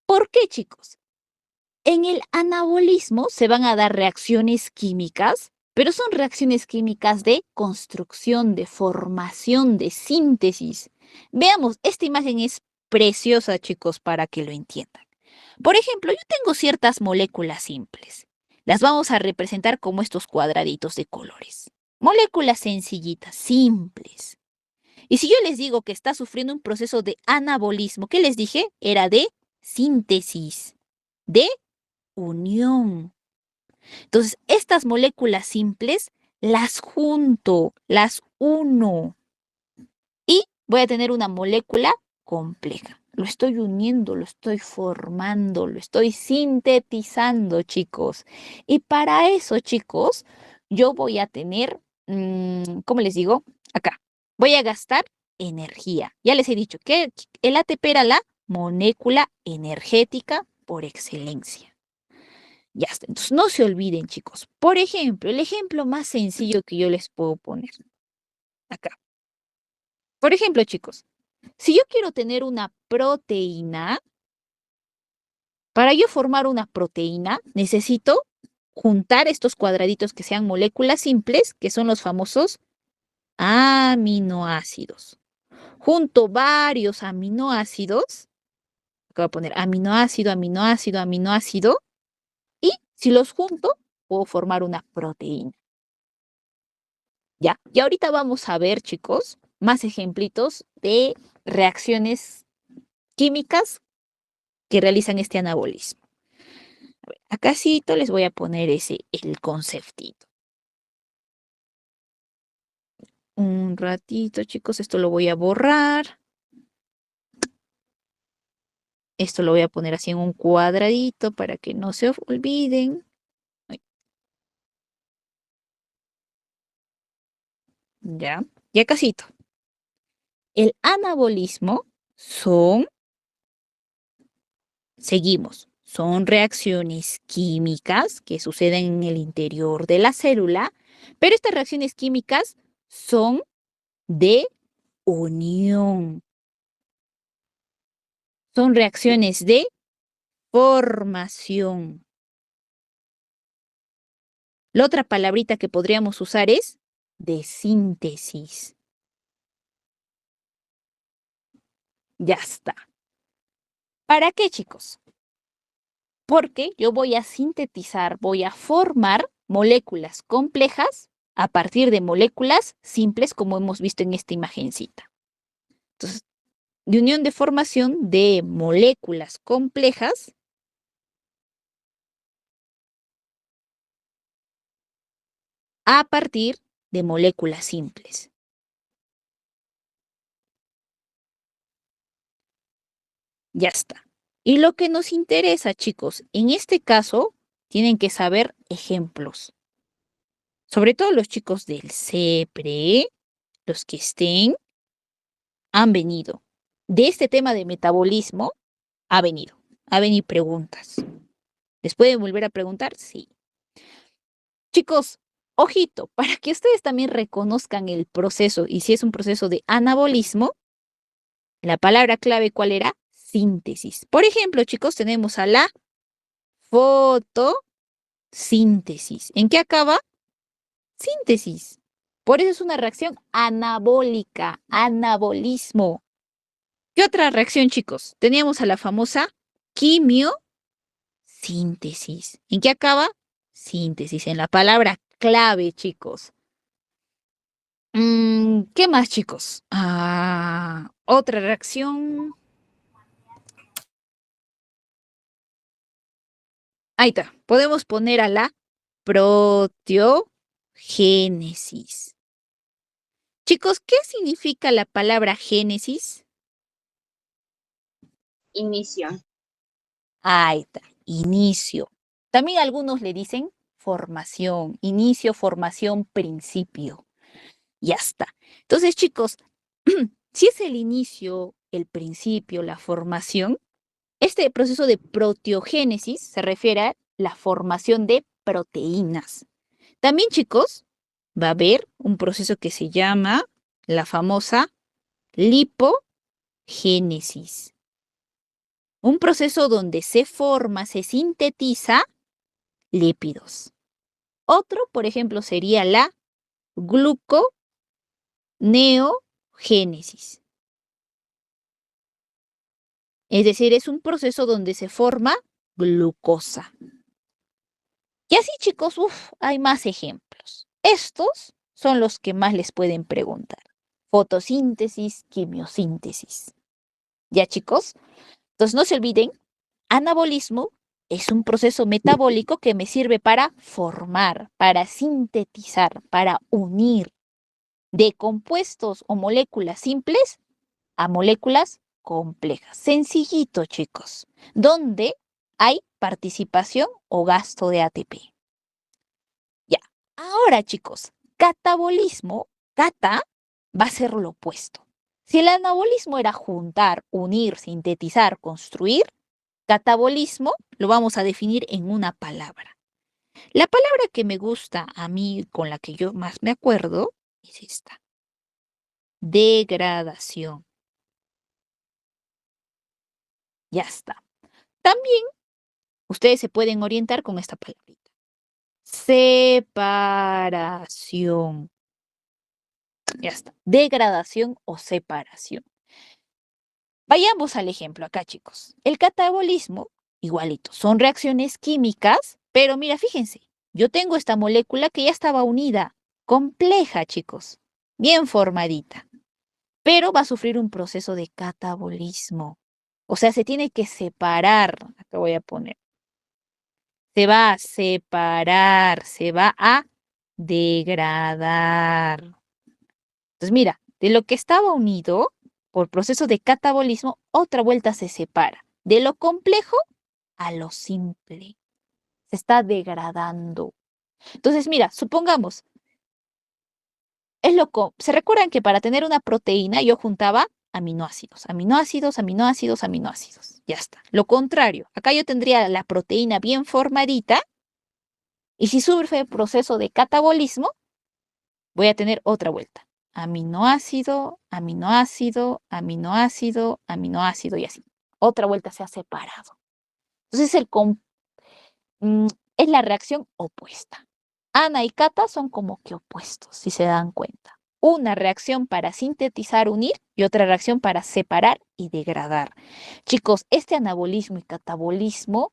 ¿Por qué, chicos? En el anabolismo se van a dar reacciones químicas, pero son reacciones químicas de construcción, de formación, de síntesis. Veamos, esta imagen es preciosa, chicos, para que lo entiendan. Por ejemplo, yo tengo ciertas moléculas simples. Las vamos a representar como estos cuadraditos de colores. Moléculas sencillitas, simples. Y si yo les digo que está sufriendo un proceso de anabolismo, ¿qué les dije? Era de síntesis, de unión. Entonces, estas moléculas simples las junto, las uno y voy a tener una molécula compleja. Lo estoy uniendo, lo estoy formando, lo estoy sintetizando, chicos. Y para eso, chicos, yo voy a tener, ¿cómo les digo? Acá, voy a gastar energía. Ya les he dicho que el ATP era la molécula energética por excelencia. Ya está. Entonces, no se olviden, chicos. Por ejemplo, el ejemplo más sencillo que yo les puedo poner. Acá. Por ejemplo, chicos, si yo quiero tener una proteína, para yo formar una proteína, necesito juntar estos cuadraditos que sean moléculas simples, que son los famosos aminoácidos. Junto varios aminoácidos, acá voy a poner aminoácido, aminoácido, aminoácido, y si los junto, puedo formar una proteína. ¿Ya? Y ahorita vamos a ver, chicos, más ejemplitos de reacciones químicas que realizan este anabolismo. A ver, acácito les voy a poner el conceptito. Un ratito, chicos, esto lo voy a borrar. Esto lo voy a poner así en un cuadradito para que no se olviden. Ya, ya casito. El anabolismo seguimos, son reacciones químicas que suceden en el interior de la célula, pero estas reacciones químicas son de unión. Son reacciones de formación. La otra palabrita que podríamos usar es de síntesis. Ya está. ¿Para qué, chicos? Porque yo voy a sintetizar, voy a formar moléculas complejas a partir de moléculas simples, como hemos visto en esta imagencita. Entonces, de unión de formación de moléculas complejas a partir de moléculas simples. Ya está. Y lo que nos interesa, chicos, en este caso, tienen que saber ejemplos. Sobre todo los chicos del CEPRE, los que han venido. De este tema de metabolismo, ha venido preguntas. ¿Les pueden volver a preguntar? Sí. Chicos, ojito, para que ustedes también reconozcan el proceso, y si es un proceso de anabolismo, la palabra clave, ¿cuál era? Síntesis. Por ejemplo, chicos, tenemos a la fotosíntesis. ¿En qué acaba? Síntesis. Por eso es una reacción anabólica, anabolismo. ¿Qué otra reacción, chicos? Teníamos a la famosa quimiosíntesis. ¿En qué acaba? Síntesis, en la palabra clave, chicos. ¿Qué más, chicos? Otra reacción. Ahí está. Podemos poner a la proteogénesis. Chicos, ¿qué significa la palabra génesis? Inicio. Ahí está. Inicio. También algunos le dicen formación. Inicio, formación, principio. Ya está. Entonces, chicos, si es el inicio, el principio, la formación, este proceso de proteogénesis se refiere a la formación de proteínas. También, chicos, va a haber un proceso que se llama la famosa lipogénesis. Un proceso donde se forma, se sintetiza lípidos. Otro, por ejemplo, sería la gluconeogénesis. Es decir, es un proceso donde se forma glucosa. Y así, chicos, hay más ejemplos. Estos son los que más les pueden preguntar. Fotosíntesis, quimiosíntesis. ¿Ya, chicos? Entonces, no se olviden, anabolismo es un proceso metabólico que me sirve para formar, para sintetizar, para unir de compuestos o moléculas simples a moléculas complejas. Sencillito, chicos, donde hay participación o gasto de ATP. Ya, ahora, chicos, catabolismo, cata, va a ser lo opuesto. Si el anabolismo era juntar, unir, sintetizar, construir, catabolismo lo vamos a definir en una palabra. La palabra que me gusta a mí, con la que yo más me acuerdo, es esta. Degradación. Ya está. También ustedes se pueden orientar con esta palabrita. Separación. Ya está. Degradación o separación. Vayamos al ejemplo acá, chicos. El catabolismo, igualito, son reacciones químicas, pero mira, fíjense, yo tengo esta molécula que ya estaba unida, compleja, chicos, bien formadita, pero va a sufrir un proceso de catabolismo. O sea, se tiene que separar. Acá voy a poner. Se va a separar, se va a degradar. Entonces, mira, de lo que estaba unido por proceso de catabolismo, otra vuelta se separa. De lo complejo a lo simple. Se está degradando. Entonces, mira, supongamos, ¿se recuerdan que para tener una proteína yo juntaba aminoácidos, aminoácidos, aminoácidos, aminoácidos? Ya está. Lo contrario, acá yo tendría la proteína bien formadita y si sufre el proceso de catabolismo, voy a tener otra vuelta. aminoácido, aminoácido, aminoácido, aminoácido y así. Otra vuelta se ha separado. Entonces es la reacción opuesta. Ana y Cata son como que opuestos, si se dan cuenta. Una reacción para sintetizar, unir, y otra reacción para separar y degradar. Chicos, este anabolismo y catabolismo,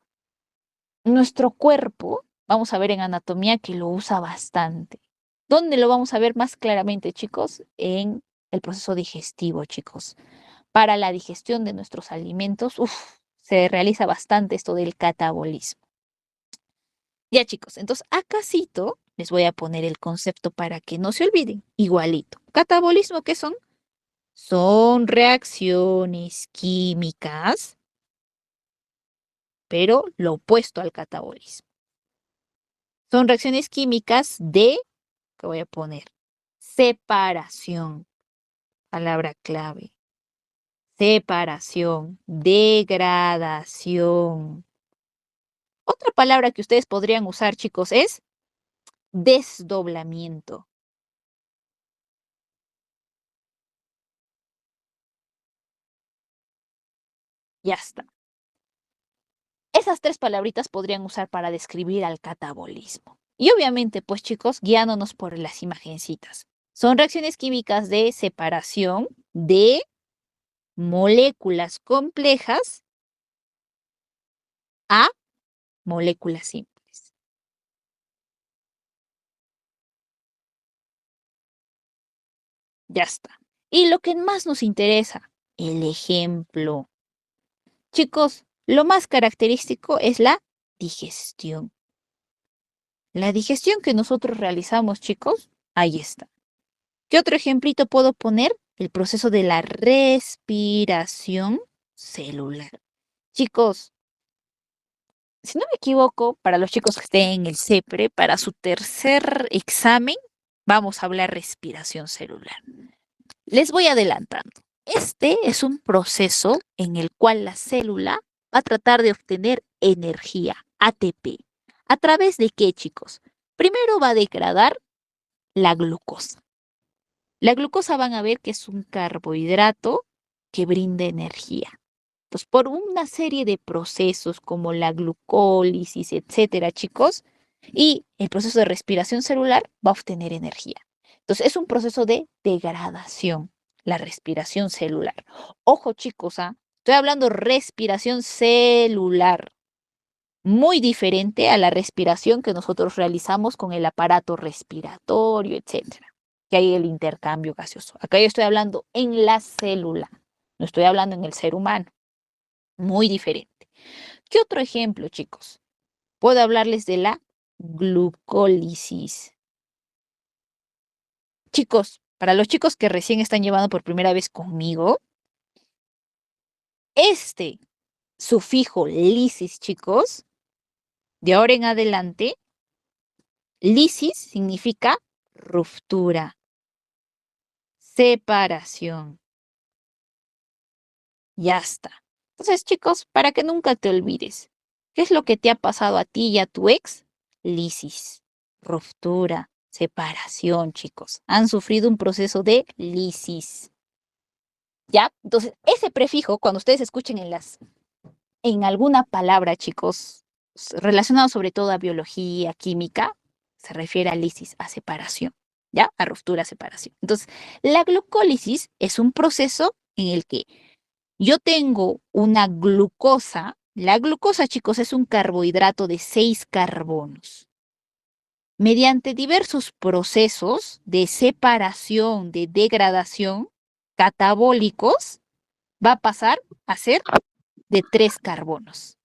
nuestro cuerpo, vamos a ver en anatomía que lo usa bastante. ¿Dónde lo vamos a ver más claramente, chicos? En el proceso digestivo, chicos. Para la digestión de nuestros alimentos, se realiza bastante esto del catabolismo. Ya, chicos, entonces acácito les voy a poner el concepto para que no se olviden. Igualito. Catabolismo, ¿qué son? Son reacciones químicas, pero lo opuesto al catabolismo. Son reacciones químicas ¿qué voy a poner? Separación. Palabra clave. Separación, degradación. Otra palabra que ustedes podrían usar, chicos, es desdoblamiento. Ya está. Esas tres palabritas podrían usar para describir al catabolismo. Y obviamente, pues chicos, guiándonos por las imagencitas. Son reacciones químicas de separación de moléculas complejas a moléculas simples. Ya está. Y lo que más nos interesa, el ejemplo. Chicos, lo más característico es la digestión. La digestión que nosotros realizamos, chicos, ahí está. ¿Qué otro ejemplito puedo poner? El proceso de la respiración celular. Chicos, si no me equivoco, para los chicos que estén en el CEPRE, para su tercer examen, vamos a hablar respiración celular. Les voy adelantando. Este es un proceso en el cual la célula va a tratar de obtener energía, ATP. ¿A través de qué, chicos? Primero va a degradar la glucosa. La glucosa van a ver que es un carbohidrato que brinda energía. Entonces, por una serie de procesos como la glucólisis, etcétera, chicos, y el proceso de respiración celular va a obtener energía. Entonces, es un proceso de degradación, la respiración celular. Ojo, chicos, estoy hablando respiración celular, muy diferente a la respiración que nosotros realizamos con el aparato respiratorio, etcétera, que hay el intercambio gaseoso. Acá yo estoy hablando en la célula, no estoy hablando en el ser humano. Muy diferente. ¿Qué otro ejemplo, chicos? Puedo hablarles de la glucólisis. Chicos, para los chicos que recién están llevando por primera vez conmigo, este sufijo lisis, chicos, de ahora en adelante, lisis significa ruptura, separación. Ya está. Entonces, chicos, para que nunca te olvides, ¿qué es lo que te ha pasado a ti y a tu ex? Lisis, ruptura, separación, chicos. Han sufrido un proceso de lisis. ¿Ya? Entonces, ese prefijo, cuando ustedes escuchen en alguna palabra, chicos, relacionado sobre todo a biología, química, se refiere a lisis, a separación, ¿ya? A ruptura, separación. Entonces, la glucólisis es un proceso en el que yo tengo una glucosa. La glucosa, chicos, es un carbohidrato de 6 carbonos. Mediante diversos procesos de separación, de degradación, catabólicos, va a pasar a ser de 3 carbonos.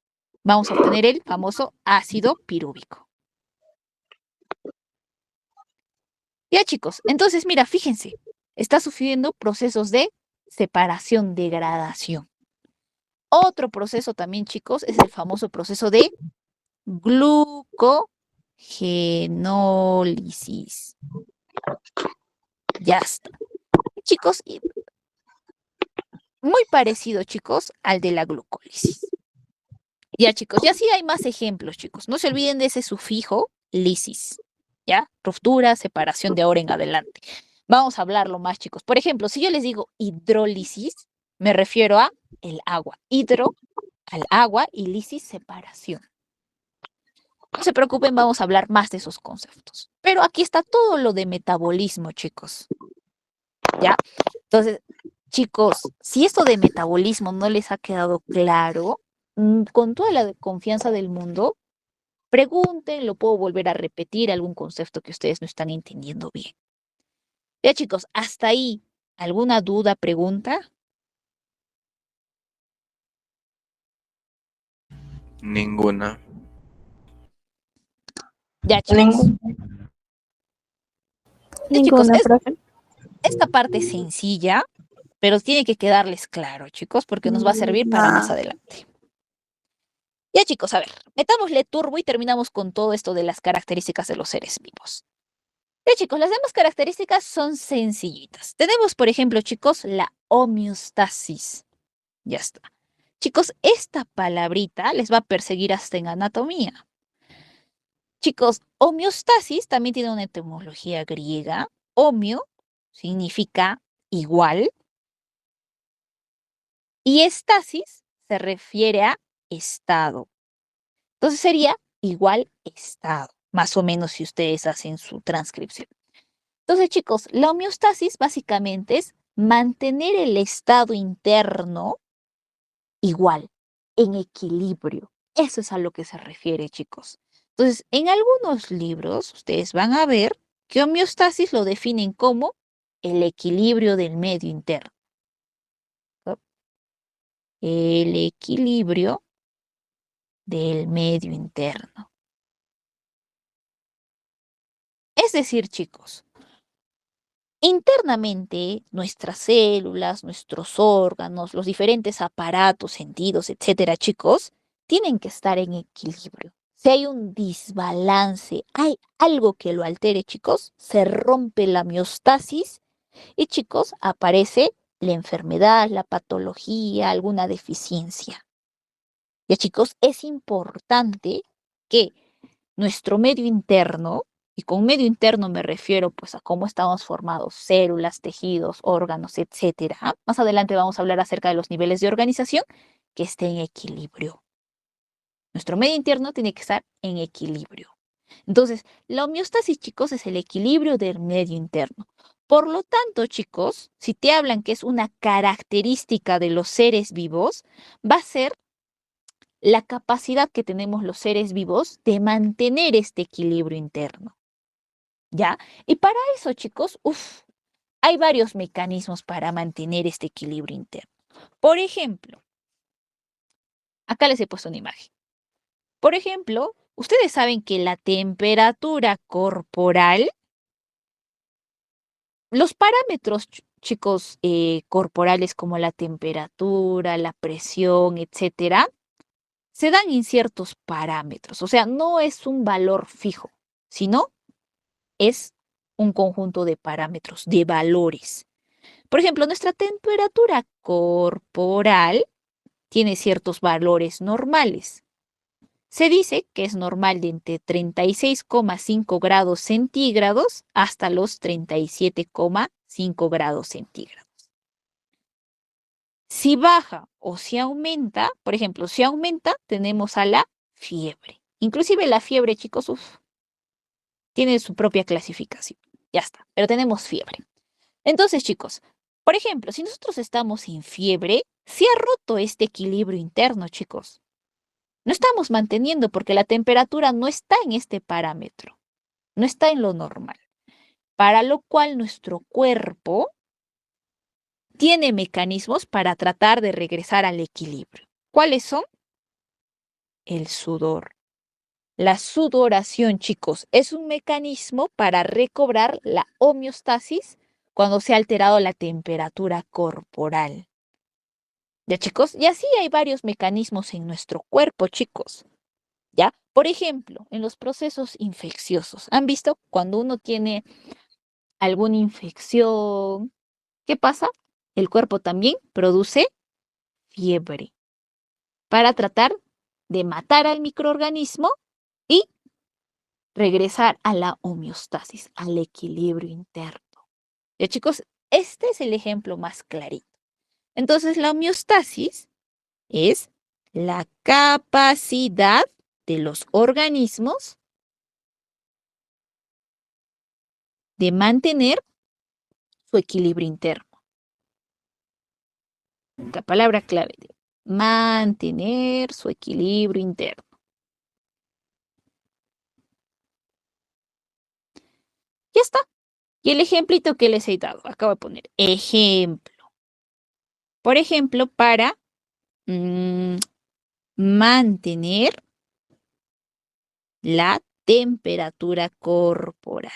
Vamos a obtener el famoso ácido pirúvico. Ya, chicos, entonces, mira, fíjense, está sufriendo procesos de separación, degradación. Otro proceso también, chicos, es el famoso proceso de glucogenólisis. Ya está. Chicos, muy parecido, chicos, al de la glucólisis. Ya, chicos, y así hay más ejemplos, chicos. No se olviden de ese sufijo lisis, ¿ya? Ruptura, separación de ahora en adelante. Vamos a hablarlo más, chicos. Por ejemplo, si yo les digo hidrólisis, me refiero a el agua. Hidro, al agua, y lisis, separación. No se preocupen, vamos a hablar más de esos conceptos. Pero aquí está todo lo de metabolismo, chicos. ¿Ya? Entonces, chicos, si esto de metabolismo no les ha quedado claro, con toda la confianza del mundo, pregunten, lo puedo volver a repetir, algún concepto que ustedes no están entendiendo bien. Ya, chicos, hasta ahí, ¿alguna duda, pregunta? Ninguna. Ya, chicos. Ya, chicos, Ninguna, profe. esta parte es sencilla, pero tiene que quedarles claro, chicos, porque nos va a servir para más adelante. Ya, chicos, a ver, metámosle turbo y terminamos con todo esto de las características de los seres vivos. Ya, chicos, las demás características son sencillitas. Tenemos, por ejemplo, chicos, la homeostasis. Ya está. Chicos, esta palabrita les va a perseguir hasta en anatomía. Chicos, homeostasis también tiene una etimología griega. Homeo significa igual y estasis se refiere a estado. Entonces sería igual estado, más o menos si ustedes hacen su transcripción. Entonces, chicos, la homeostasis básicamente es mantener el estado interno igual, en equilibrio. Eso es a lo que se refiere, chicos. Entonces, en algunos libros ustedes van a ver que homeostasis lo definen como el equilibrio del medio interno. ¿No? El equilibrio del medio interno. Es decir, chicos, internamente nuestras células, nuestros órganos, los diferentes aparatos, sentidos, etcétera, chicos, tienen que estar en equilibrio. Si hay un desbalance, hay algo que lo altere, chicos, se rompe la homeostasis y, chicos, aparece la enfermedad, la patología, alguna deficiencia. Ya, chicos, es importante que nuestro medio interno, y con medio interno me refiero pues a cómo estamos formados, células, tejidos, órganos, etcétera. Más adelante vamos a hablar acerca de los niveles de organización, que esté en equilibrio. Nuestro medio interno tiene que estar en equilibrio. Entonces, la homeostasis, chicos, es el equilibrio del medio interno. Por lo tanto, chicos, si te hablan que es una característica de los seres vivos, va a ser la capacidad que tenemos los seres vivos de mantener este equilibrio interno. ¿Ya? Y para eso, chicos, hay varios mecanismos para mantener este equilibrio interno. Por ejemplo, acá les he puesto una imagen. Por ejemplo, ustedes saben que la temperatura corporal, los parámetros, chicos, corporales como la temperatura, la presión, etcétera, se dan en ciertos parámetros. O sea, no es un valor fijo, sino es un conjunto de parámetros, de valores. Por ejemplo, nuestra temperatura corporal tiene ciertos valores normales. Se dice que es normal de entre 36,5 grados centígrados hasta los 37,5 grados centígrados. Si baja o si aumenta, por ejemplo, si aumenta, tenemos a la fiebre. Inclusive la fiebre, chicos, tiene su propia clasificación. Ya está, pero tenemos fiebre. Entonces, chicos, por ejemplo, si nosotros estamos en fiebre, se ha roto este equilibrio interno, chicos. No estamos manteniendo porque la temperatura no está en este parámetro, no está en lo normal, para lo cual nuestro cuerpo tiene mecanismos para tratar de regresar al equilibrio. ¿Cuáles son? El sudor. La sudoración, chicos, es un mecanismo para recobrar la homeostasis cuando se ha alterado la temperatura corporal. ¿Ya, chicos? Y así hay varios mecanismos en nuestro cuerpo, chicos. ¿Ya? Por ejemplo, en los procesos infecciosos. ¿Han visto cuando uno tiene alguna infección? ¿Qué pasa? El cuerpo también produce fiebre para tratar de matar al microorganismo y regresar a la homeostasis, al equilibrio interno. Ya chicos, este es el ejemplo más clarito. Entonces la homeostasis es la capacidad de los organismos de mantener su equilibrio interno. La palabra clave de mantener su equilibrio interno. Ya está. Y el ejemplito que les he dado, acabo de poner ejemplo. Por ejemplo, para mantener la temperatura corporal.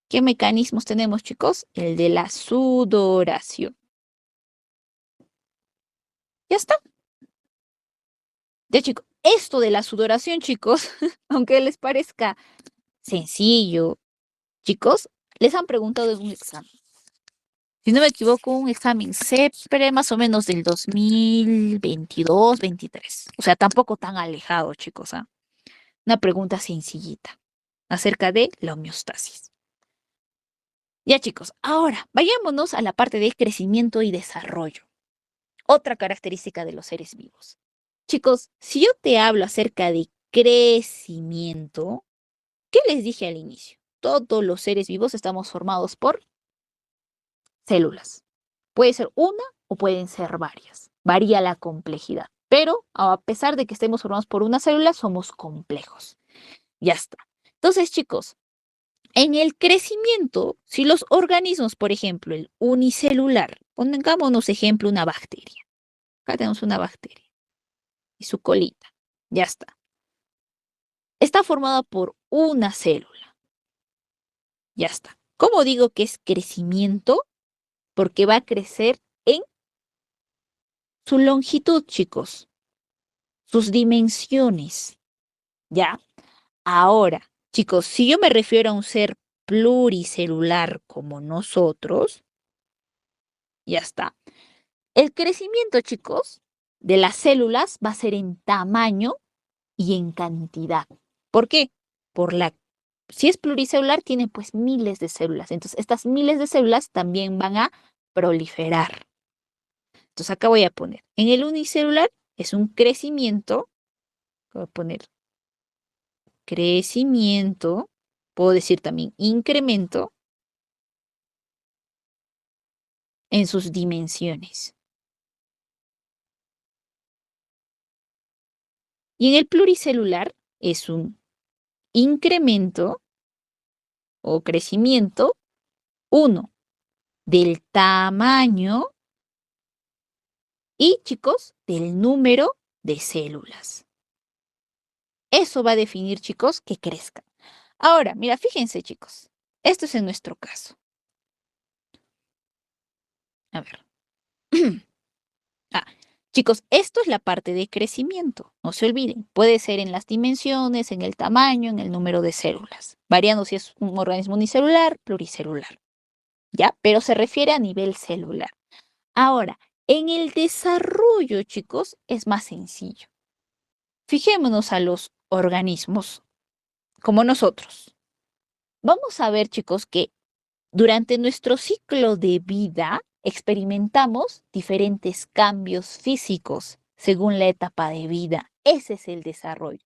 ¿Qué mecanismos tenemos, chicos? El de la sudoración. Ya está. Ya, chicos, esto de la sudoración, chicos, aunque les parezca sencillo, chicos, les han preguntado en un examen. Si no me equivoco, un examen CEPRE más o menos del 2022-23. O sea, tampoco tan alejado, chicos. ¿Ah? Una pregunta sencillita acerca de la homeostasis. Ya, chicos, ahora vayámonos a la parte de crecimiento y desarrollo. Otra característica de los seres vivos. Chicos, si yo te hablo acerca de crecimiento, ¿qué les dije al inicio? Todos los seres vivos estamos formados por células. Puede ser una o pueden ser varias. Varía la complejidad. Pero a pesar de que estemos formados por una célula, somos complejos. Ya está. Entonces, chicos, en el crecimiento, si los organismos, por ejemplo, el unicelular, pongámonos ejemplo una bacteria. Acá tenemos una bacteria y su colita. Ya está. Está formada por una célula. Ya está. ¿Cómo digo que es crecimiento? Porque va a crecer en su longitud, chicos, sus dimensiones. ¿Ya? Ahora, chicos, si yo me refiero a un ser pluricelular como nosotros, ya está. El crecimiento, chicos, de las células va a ser en tamaño y en cantidad. ¿Por qué? Si es pluricelular, tiene pues miles de células. Entonces, estas miles de células también van a proliferar. Entonces, acá voy a poner, en el unicelular es un crecimiento, voy a poner crecimiento, puedo decir también incremento en sus dimensiones. Y en el pluricelular es un incremento o crecimiento, 1, del tamaño y, chicos, del número de células. Eso va a definir, chicos, que crezcan. Ahora, mira, fíjense, chicos. Esto es en nuestro caso. A ver. Chicos, esto es la parte de crecimiento. No se olviden. Puede ser en las dimensiones, en el tamaño, en el número de células. Variando si es un organismo unicelular, pluricelular. ¿Ya? Pero se refiere a nivel celular. Ahora, en el desarrollo, chicos, es más sencillo. Fijémonos a los organismos como nosotros. Vamos a ver, chicos, que durante nuestro ciclo de vida experimentamos diferentes cambios físicos según la etapa de vida. Ese es el desarrollo.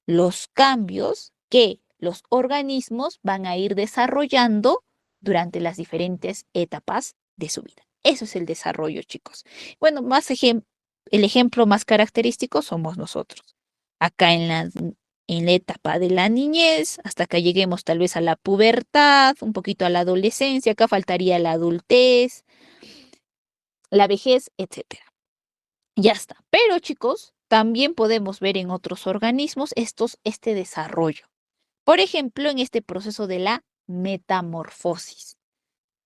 Los cambios que los organismos van a ir desarrollando durante las diferentes etapas de su vida. Eso es el desarrollo, chicos. Bueno, el ejemplo más característico somos nosotros. Acá en la etapa de la niñez, hasta que lleguemos tal vez a la pubertad, un poquito a la adolescencia, acá faltaría la adultez, la vejez, etc. Ya está. Pero chicos, también podemos ver en otros organismos este desarrollo. Por ejemplo, en este proceso de la metamorfosis.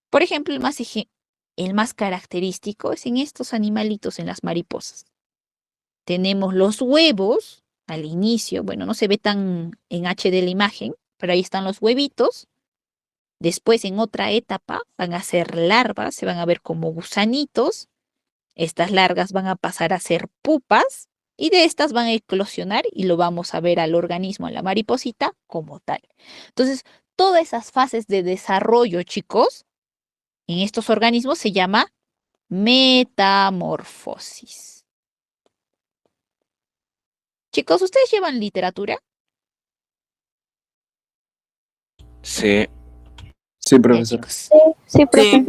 Por ejemplo, el más característico es en estos animalitos, en las mariposas. Tenemos los huevos al inicio, bueno, no se ve tan en HD la imagen, pero ahí están los huevitos. Después, en otra etapa, van a ser larvas, se van a ver como gusanitos. Estas larvas van a pasar a ser pupas y de estas van a eclosionar y lo vamos a ver al organismo, a la mariposita, como tal. Entonces, todas esas fases de desarrollo, chicos, en estos organismos se llama metamorfosis. Chicos, ¿ustedes llevan literatura? Sí, Sí, Ya, profesor. chicos. Sí, profe.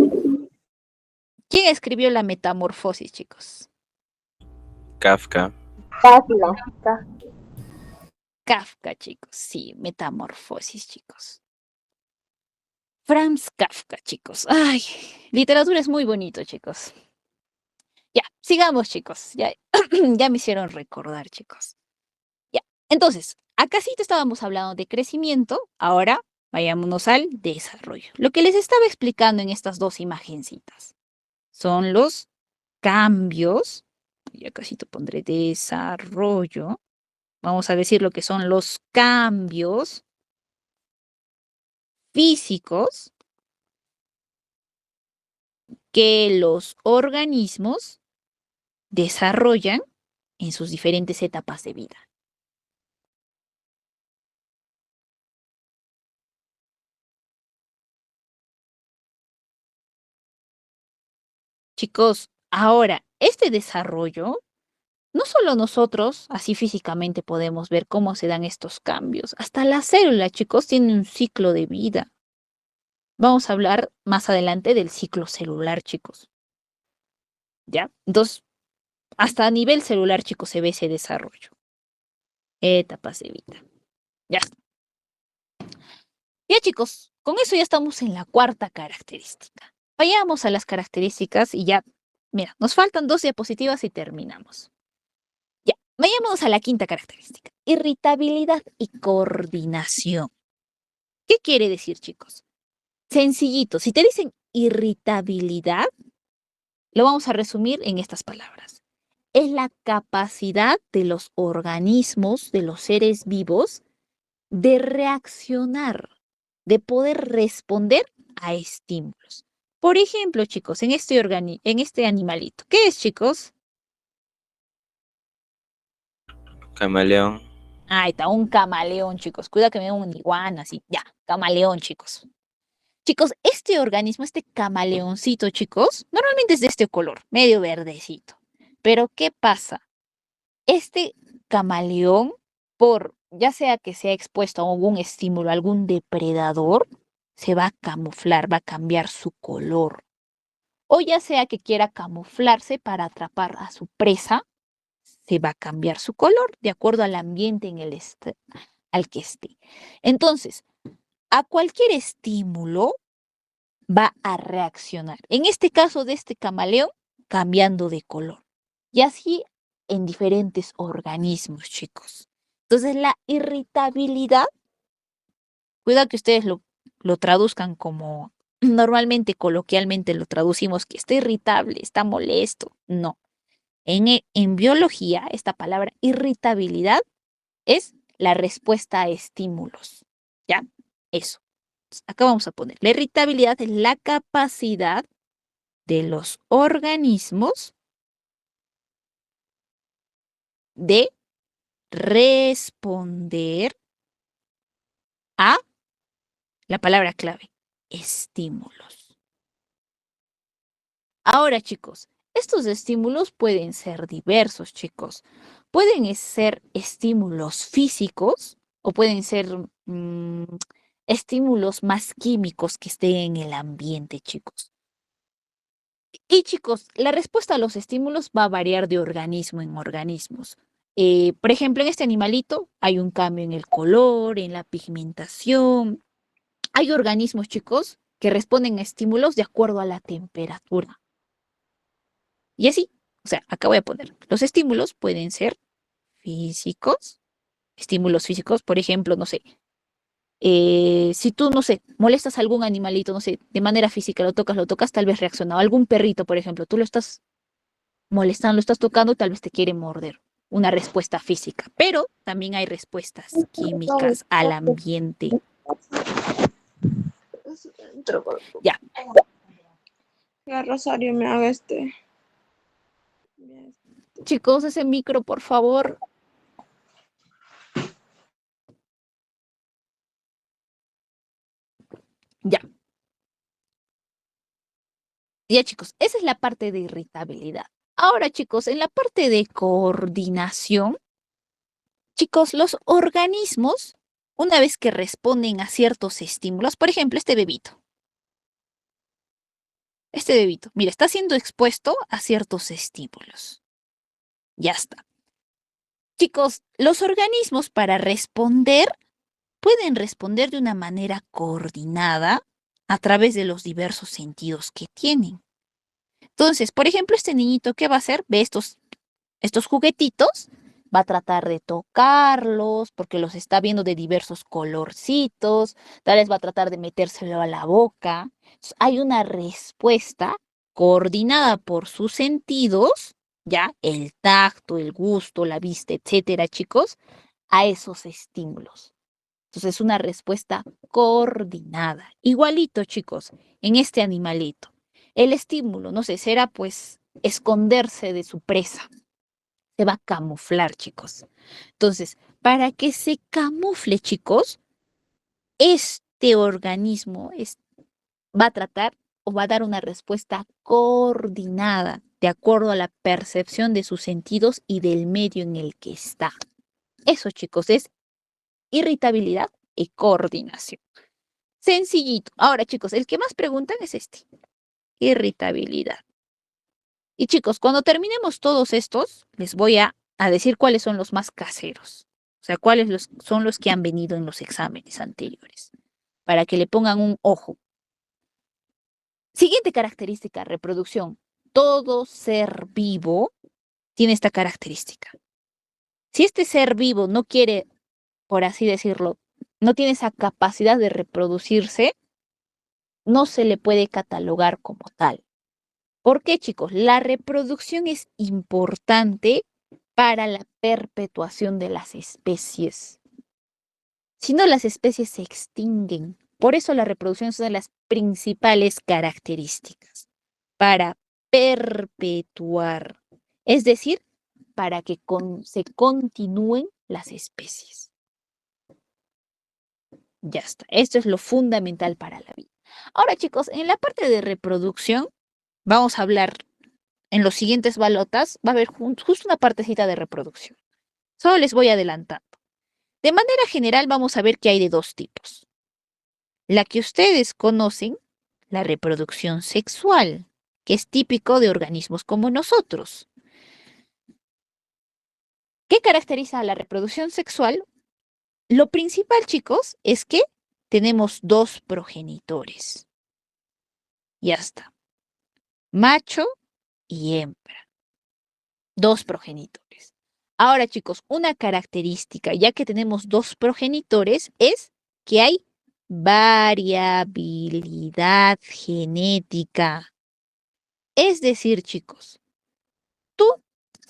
¿Quién escribió la metamorfosis, chicos? Kafka. Kafka, chicos. Sí, metamorfosis, chicos. Franz Kafka, chicos. Ay, literatura es muy bonito, chicos. Ya, sigamos, chicos. Ya, ya me hicieron recordar, chicos. Ya, entonces, acá sí te estábamos hablando de crecimiento, ahora vayámonos al desarrollo. Lo que les estaba explicando en estas dos imagencitas son los cambios, y acá sí te pondré desarrollo, vamos a decir lo que son los cambios físicos que los organismos desarrollan en sus diferentes etapas de vida. Chicos, ahora, este desarrollo, no solo nosotros, así físicamente podemos ver cómo se dan estos cambios. Hasta la célula, chicos, tiene un ciclo de vida. Vamos a hablar más adelante del ciclo celular, chicos. ¿Ya? Entonces, hasta a nivel celular, chicos, se ve ese desarrollo. Etapas de vida. Ya está. Ya, chicos, con eso ya estamos en la cuarta característica. Vayamos a las características y ya, mira, nos faltan 2 diapositivas y terminamos. Ya, vayámonos a la quinta característica. Irritabilidad y coordinación. ¿Qué quiere decir, chicos? Sencillito, si te dicen irritabilidad, lo vamos a resumir en estas palabras. Es la capacidad de los organismos, de los seres vivos, de reaccionar, de poder responder a estímulos. Por ejemplo, chicos, en este animalito, ¿qué es, chicos? Camaleón. Ahí está, un camaleón, chicos. Cuida que me den un iguana, así. Ya, camaleón, chicos. Chicos, este organismo, este camaleoncito, chicos, normalmente es de este color, medio verdecito. Pero, ¿qué pasa? Este camaleón, por ya sea que sea expuesto a algún estímulo, a algún depredador, se va a camuflar, va a cambiar su color. O ya sea que quiera camuflarse para atrapar a su presa, se va a cambiar su color de acuerdo al ambiente en el al que esté. Entonces, a cualquier estímulo va a reaccionar. En este caso de este camaleón, cambiando de color. Y así en diferentes organismos, chicos. Entonces, la irritabilidad, cuidado que ustedes lo traduzcan como normalmente, coloquialmente lo traducimos que está irritable, está molesto. No. En biología, esta palabra irritabilidad es la respuesta a estímulos. ¿Ya? Eso. Acá vamos a poner, la irritabilidad es la capacidad de los organismos de responder a la palabra clave, estímulos. Ahora, chicos, estos estímulos pueden ser diversos, chicos. Pueden ser estímulos físicos o pueden ser estímulos más químicos que estén en el ambiente, chicos. Y chicos, la respuesta a los estímulos va a variar de organismo en organismos. Por ejemplo, en este animalito hay un cambio en el color, en la pigmentación. Hay organismos, chicos, que responden a estímulos de acuerdo a la temperatura. Y así, o sea, acá voy a poner, los estímulos pueden ser físicos, estímulos físicos, por ejemplo, no sé, si tú, no sé, molestas a algún animalito, no sé, de manera física, lo tocas, tal vez reacciona. O algún perrito, por ejemplo, tú lo estás molestando, lo estás tocando, tal vez te quiere morder. Una respuesta física, pero también hay respuestas químicas al ambiente. Ya. La Rosario me haga Chicos, ese micro, por favor. Ya, chicos, esa es la parte de irritabilidad. Ahora, chicos, en la parte de coordinación, chicos, los organismos, una vez que responden a ciertos estímulos, por ejemplo, este bebito, mira, está siendo expuesto a ciertos estímulos. Ya está. Chicos, los organismos para responder pueden responder de una manera coordinada a través de los diversos sentidos que tienen. Entonces, por ejemplo, este niñito, ¿qué va a hacer? Ve estos juguetitos, va a tratar de tocarlos porque los está viendo de diversos colorcitos, tal vez va a tratar de metérselo a la boca. Entonces, hay una respuesta coordinada por sus sentidos, ya, el tacto, el gusto, la vista, etcétera, chicos, a esos estímulos. Entonces, es una respuesta coordinada. Igualito, chicos, en este animalito. El estímulo, no sé, será pues esconderse de su presa. Se va a camuflar, chicos. Entonces, para que se camufle, chicos, este organismo va a tratar o va a dar una respuesta coordinada de acuerdo a la percepción de sus sentidos y del medio en el que está. Eso, chicos, es irritabilidad y coordinación. Sencillito. Ahora, chicos, el que más preguntan es este. Irritabilidad. Y chicos, cuando terminemos todos estos, les voy a decir cuáles son los más caseros. O sea, son los que han venido en los exámenes anteriores. Para que le pongan un ojo. Siguiente característica, reproducción. Todo ser vivo tiene esta característica. Si este ser vivo no quiere, por así decirlo, no tiene esa capacidad de reproducirse, no se le puede catalogar como tal. ¿Por qué, chicos? La reproducción es importante para la perpetuación de las especies. Si no, las especies se extinguen. Por eso la reproducción es una de las principales características. Para perpetuar. Es decir, para que se continúen las especies. Ya está. Esto es lo fundamental para la vida. Ahora, chicos, en la parte de reproducción, vamos a hablar en los siguientes balotas, va a haber justo una partecita de reproducción. Solo les voy adelantando. De manera general, vamos a ver que hay de dos tipos. La que ustedes conocen, la reproducción sexual, que es típico de organismos como nosotros. ¿Qué caracteriza a la reproducción sexual? Lo principal, chicos, es que tenemos dos progenitores. Ya está. Macho y hembra. Dos progenitores. Ahora, chicos, una característica, ya que tenemos dos progenitores, es que hay variabilidad genética. Es decir, chicos, tú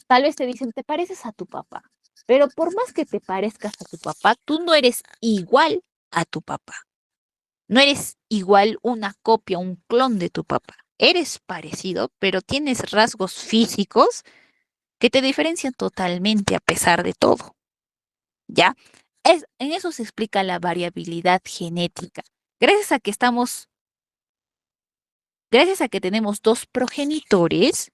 tal vez te dicen, te pareces a tu papá, pero por más que te parezcas a tu papá, tú no eres igual a tu papá. No eres igual una copia, un clon de tu papá. Eres parecido, pero tienes rasgos físicos que te diferencian totalmente a pesar de todo. ¿Ya? En eso se explica la variabilidad genética. Gracias a que gracias a que tenemos dos progenitores,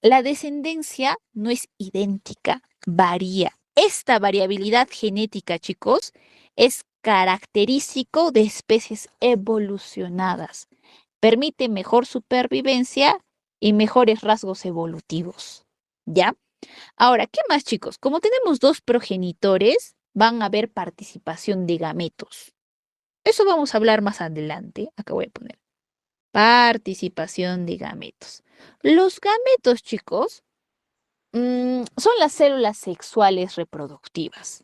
la descendencia no es idéntica, varía. Esta variabilidad genética, chicos, es característico de especies evolucionadas. Permite mejor supervivencia y mejores rasgos evolutivos. ¿Ya? Ahora, ¿qué más, chicos? Como tenemos dos progenitores, van a haber participación de gametos. Eso vamos a hablar más adelante. Acá voy a poner participación de gametos. Los gametos, chicos, son las células sexuales reproductivas.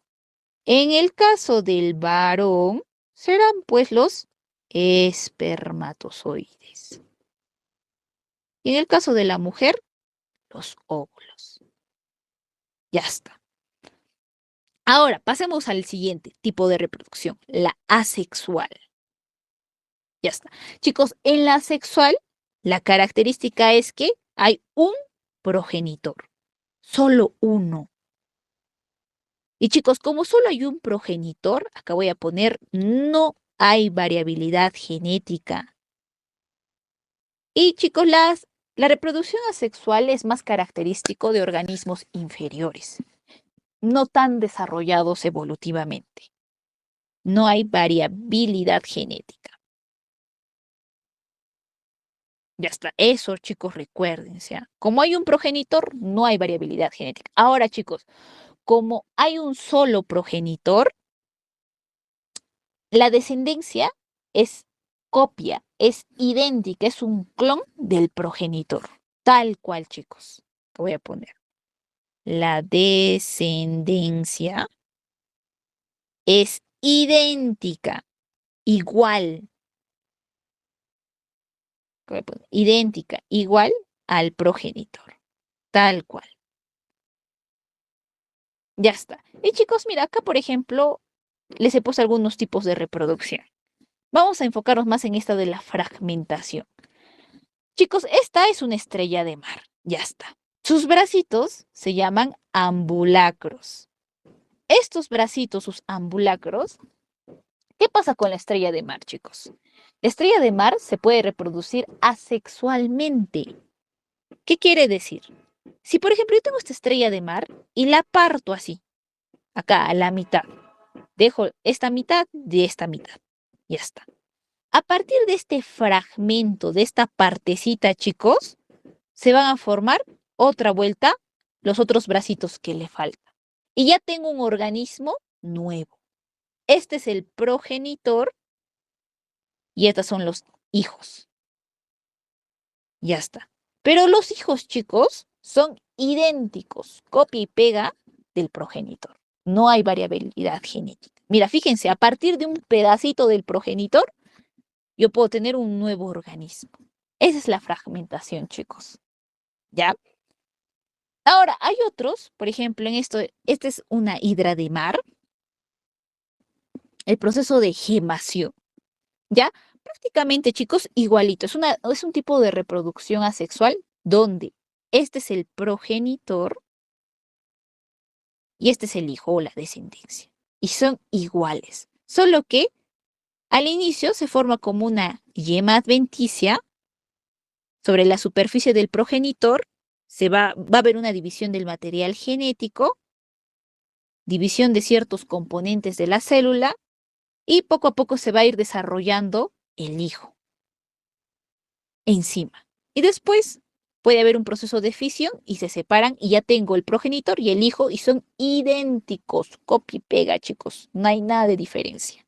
En el caso del varón, serán pues los espermatozoides. Y en el caso de la mujer, los óvulos. Ya está. Ahora, pasemos al siguiente tipo de reproducción, la asexual. Ya está. Chicos, en la asexual, la característica es que hay un progenitor, solo uno. Y chicos, como solo hay un progenitor, acá voy a poner, no hay variabilidad genética. Y chicos, la reproducción asexual es más característico de organismos inferiores, no tan desarrollados evolutivamente. No hay variabilidad genética. Ya está, eso chicos, recuérdense. Como hay un progenitor, no hay variabilidad genética. Ahora chicos, como hay un solo progenitor, la descendencia es copia, es idéntica, es un clon del progenitor. Tal cual, chicos. Voy a poner. La descendencia es idéntica, igual. Voy a poner, idéntica, igual al progenitor. Tal cual. Ya está. Y chicos, mira, acá por ejemplo, les he puesto algunos tipos de reproducción. Vamos a enfocarnos más en esta de la fragmentación. Chicos, esta es una estrella de mar. Ya está. Sus bracitos se llaman ambulacros. Estos bracitos, sus ambulacros, ¿qué pasa con la estrella de mar, chicos? La estrella de mar se puede reproducir asexualmente. ¿Qué quiere decir? Si, por ejemplo, yo tengo esta estrella de mar y la parto así, acá a la mitad, dejo esta mitad de esta mitad. Ya está. A partir de este fragmento, de esta partecita, chicos, se van a formar otra vuelta los otros bracitos que le faltan. Y ya tengo un organismo nuevo. Este es el progenitor y estos son los hijos. Ya está. Pero los hijos, chicos, son idénticos, copia y pega del progenitor. No hay variabilidad genética. Mira, fíjense, a partir de un pedacito del progenitor, yo puedo tener un nuevo organismo. Esa es la fragmentación, chicos. ¿Ya? Ahora, hay otros, por ejemplo, en esto, esta es una hidra de mar, el proceso de gemación. ¿Ya? Prácticamente, chicos, igualito. Es un tipo de reproducción asexual donde este es el progenitor y este es el hijo o la descendencia. Y son iguales. Solo que al inicio se forma como una yema adventicia sobre la superficie del progenitor. Va a haber una división del material genético, división de ciertos componentes de la célula y poco a poco se va a ir desarrollando el hijo encima. Y después puede haber un proceso de fisión y se separan y ya tengo el progenitor y el hijo y son idénticos, copia y pega, chicos. No hay nada de diferencia.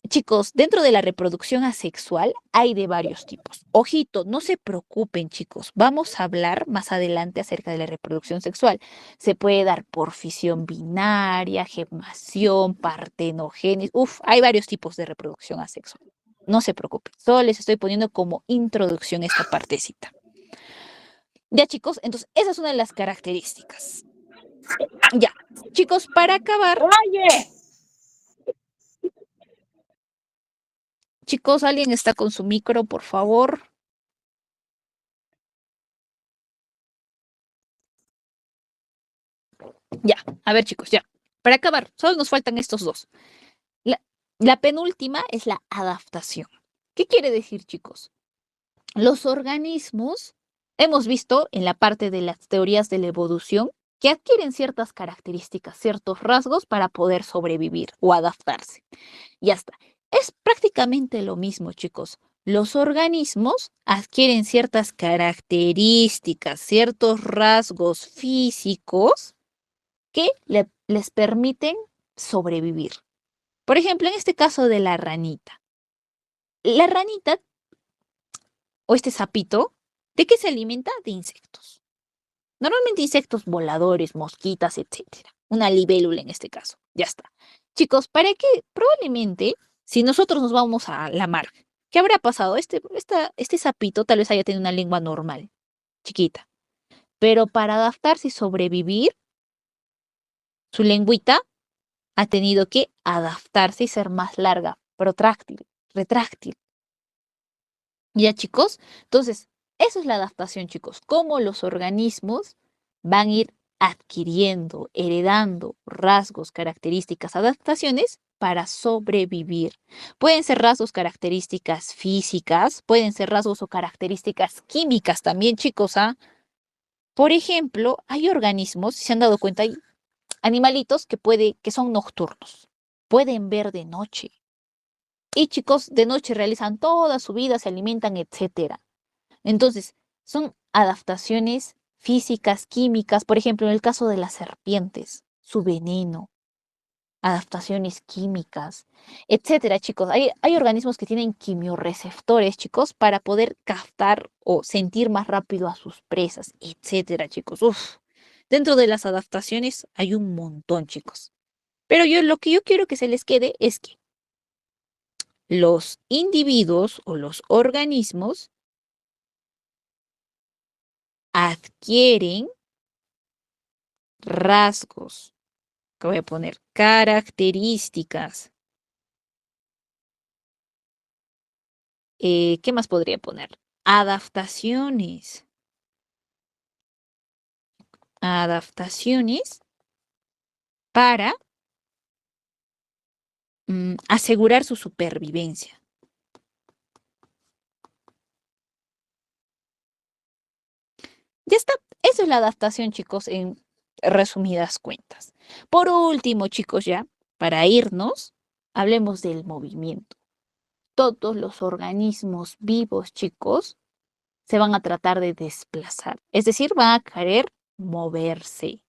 Chicos, dentro de la reproducción asexual hay de varios tipos. Ojito, no se preocupen, chicos. Vamos a hablar más adelante acerca de la reproducción sexual. Se puede dar por fisión binaria, gemación, partenogénesis. Hay varios tipos de reproducción asexual. No se preocupen. Solo les estoy poniendo como introducción esta partecita. Ya, chicos, entonces esa es una de las características. Ya, chicos, para acabar. Oye. Chicos, ¿alguien está con su micro, por favor? Ya, a ver, chicos, ya. Para acabar, solo nos faltan estos dos. La penúltima es la adaptación. ¿Qué quiere decir, chicos? Los organismos, hemos visto en la parte de las teorías de la evolución, que adquieren ciertas características, ciertos rasgos para poder sobrevivir o adaptarse. Ya está. Es prácticamente lo mismo, chicos. Los organismos adquieren ciertas características, ciertos rasgos físicos que les permiten sobrevivir. Por ejemplo, en este caso de la ranita. La ranita o este sapito, ¿de qué se alimenta? De insectos. Normalmente insectos voladores, mosquitas, etcétera. Una libélula en este caso. Ya está. Chicos, para que probablemente, si nosotros nos vamos a la mar, ¿qué habrá pasado? Este sapito tal vez haya tenido una lengua normal, chiquita. Pero para adaptarse y sobrevivir, su lengüita ha tenido que adaptarse y ser más larga, protráctil, retráctil. ¿Ya, chicos? Entonces, eso es la adaptación, chicos. Cómo los organismos van a ir adquiriendo, heredando rasgos, características, adaptaciones para sobrevivir. Pueden ser rasgos, características físicas, pueden ser rasgos o características químicas también, chicos, ¿ah? Por ejemplo, hay organismos, si se han dado cuenta, hay animalitos que son nocturnos, pueden ver de noche. Y chicos, de noche realizan toda su vida, se alimentan, etcétera. Entonces, son adaptaciones físicas, químicas, por ejemplo, en el caso de las serpientes, su veneno, adaptaciones químicas, etcétera, chicos. Hay organismos que tienen quimiorreceptores, chicos, para poder captar o sentir más rápido a sus presas, etcétera, chicos. Uf. Dentro de las adaptaciones hay un montón, chicos. Pero lo que yo quiero que se les quede es que los individuos o los organismos adquieren rasgos, que voy a poner características. ¿Qué más podría poner? Adaptaciones. Adaptaciones para asegurar su supervivencia. Ya está. Esa es la adaptación, chicos, en resumidas cuentas. Por último, chicos, ya, para irnos, hablemos del movimiento. Todos los organismos vivos, chicos, se van a tratar de desplazar. Es decir, van a querer moverse.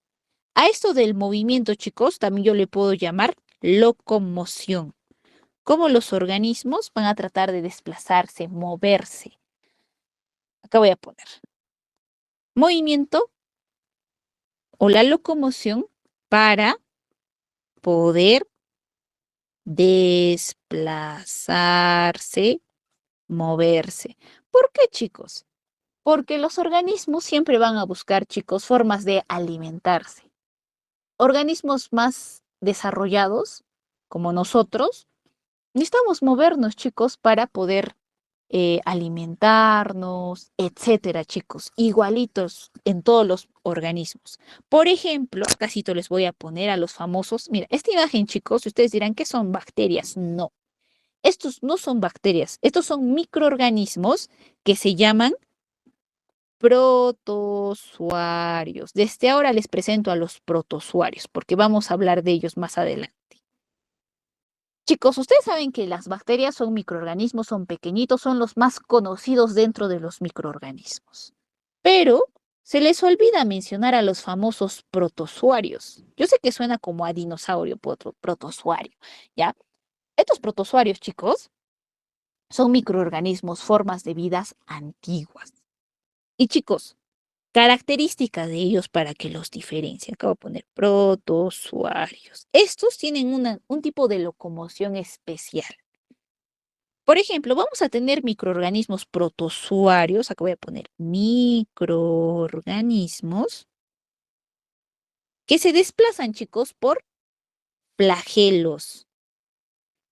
A esto del movimiento, chicos, también yo le puedo llamar locomoción. Cómo los organismos van a tratar de desplazarse, moverse. Acá voy a poner movimiento o la locomoción para poder desplazarse, moverse. ¿Por qué, chicos? Porque los organismos siempre van a buscar, chicos, formas de alimentarse. Organismos más desarrollados, como nosotros, necesitamos movernos, chicos, para poder alimentarnos, etcétera, chicos, igualitos en todos los organismos. Por ejemplo, acá les voy a poner a los famosos. Mira, esta imagen, chicos, ustedes dirán que son bacterias. No, estos no son bacterias, estos son microorganismos que se llaman protozoarios. Desde ahora les presento a los protozoarios porque vamos a hablar de ellos más adelante. Chicos, ustedes saben que las bacterias son microorganismos, son pequeñitos, son los más conocidos dentro de los microorganismos. Pero se les olvida mencionar a los famosos protozoarios. Yo sé que suena como a dinosaurio, protozoario, ¿ya? Estos protozoarios, chicos, son microorganismos, formas de vidas antiguas. Y chicos, características de ellos para que los diferencien. Acabo de poner protozoarios. Estos tienen un tipo de locomoción especial. Por ejemplo, vamos a tener microorganismos protozoarios. Acá voy a poner microorganismos que se desplazan, chicos, por flagelos.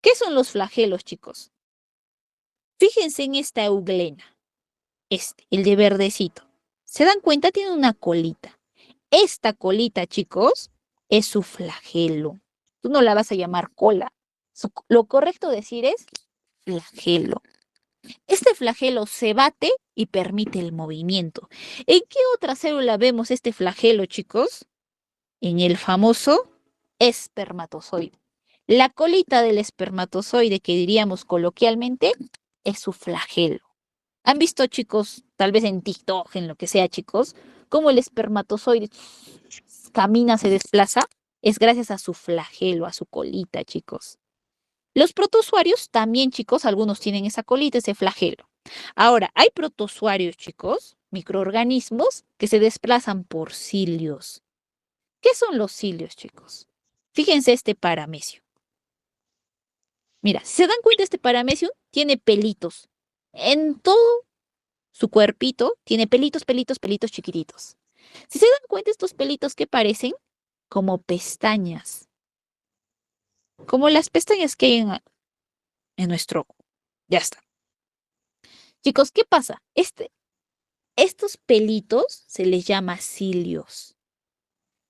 ¿Qué son los flagelos, chicos? Fíjense en esta euglena, el de verdecito. ¿Se dan cuenta? Tiene una colita. Esta colita, chicos, es su flagelo. Tú no la vas a llamar cola. Lo correcto decir es flagelo. Este flagelo se bate y permite el movimiento. ¿En qué otra célula vemos este flagelo, chicos? En el famoso espermatozoide. La colita del espermatozoide, que diríamos coloquialmente, es su flagelo. ¿Han visto, chicos, tal vez en TikTok, en lo que sea, chicos, cómo el espermatozoide camina, se desplaza? Es gracias a su flagelo, a su colita, chicos. Los protozoarios también, chicos, algunos tienen esa colita, ese flagelo. Ahora, hay protozoarios, chicos, microorganismos que se desplazan por cilios. ¿Qué son los cilios, chicos? Fíjense este paramecio. Mira, si se dan cuenta, este paramecio tiene pelitos. En todo su cuerpito tiene pelitos, pelitos, pelitos chiquititos. Si se dan cuenta, estos pelitos que parecen como pestañas. Como las pestañas que hay en nuestro ojo. Ya está. Chicos, ¿qué pasa? Estos pelitos se les llama cilios.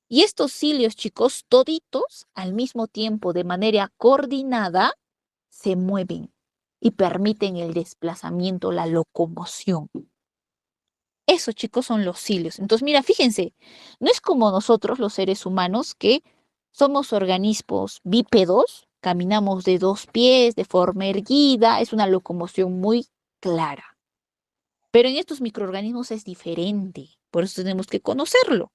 Y estos cilios, chicos, toditos al mismo tiempo, de manera coordinada, se mueven y permiten el desplazamiento, la locomoción. Eso, chicos, son los cilios. Entonces, mira, fíjense, no es como nosotros, los seres humanos, que somos organismos bípedos, caminamos de dos pies, de forma erguida, es una locomoción muy clara. Pero en estos microorganismos es diferente, por eso tenemos que conocerlo.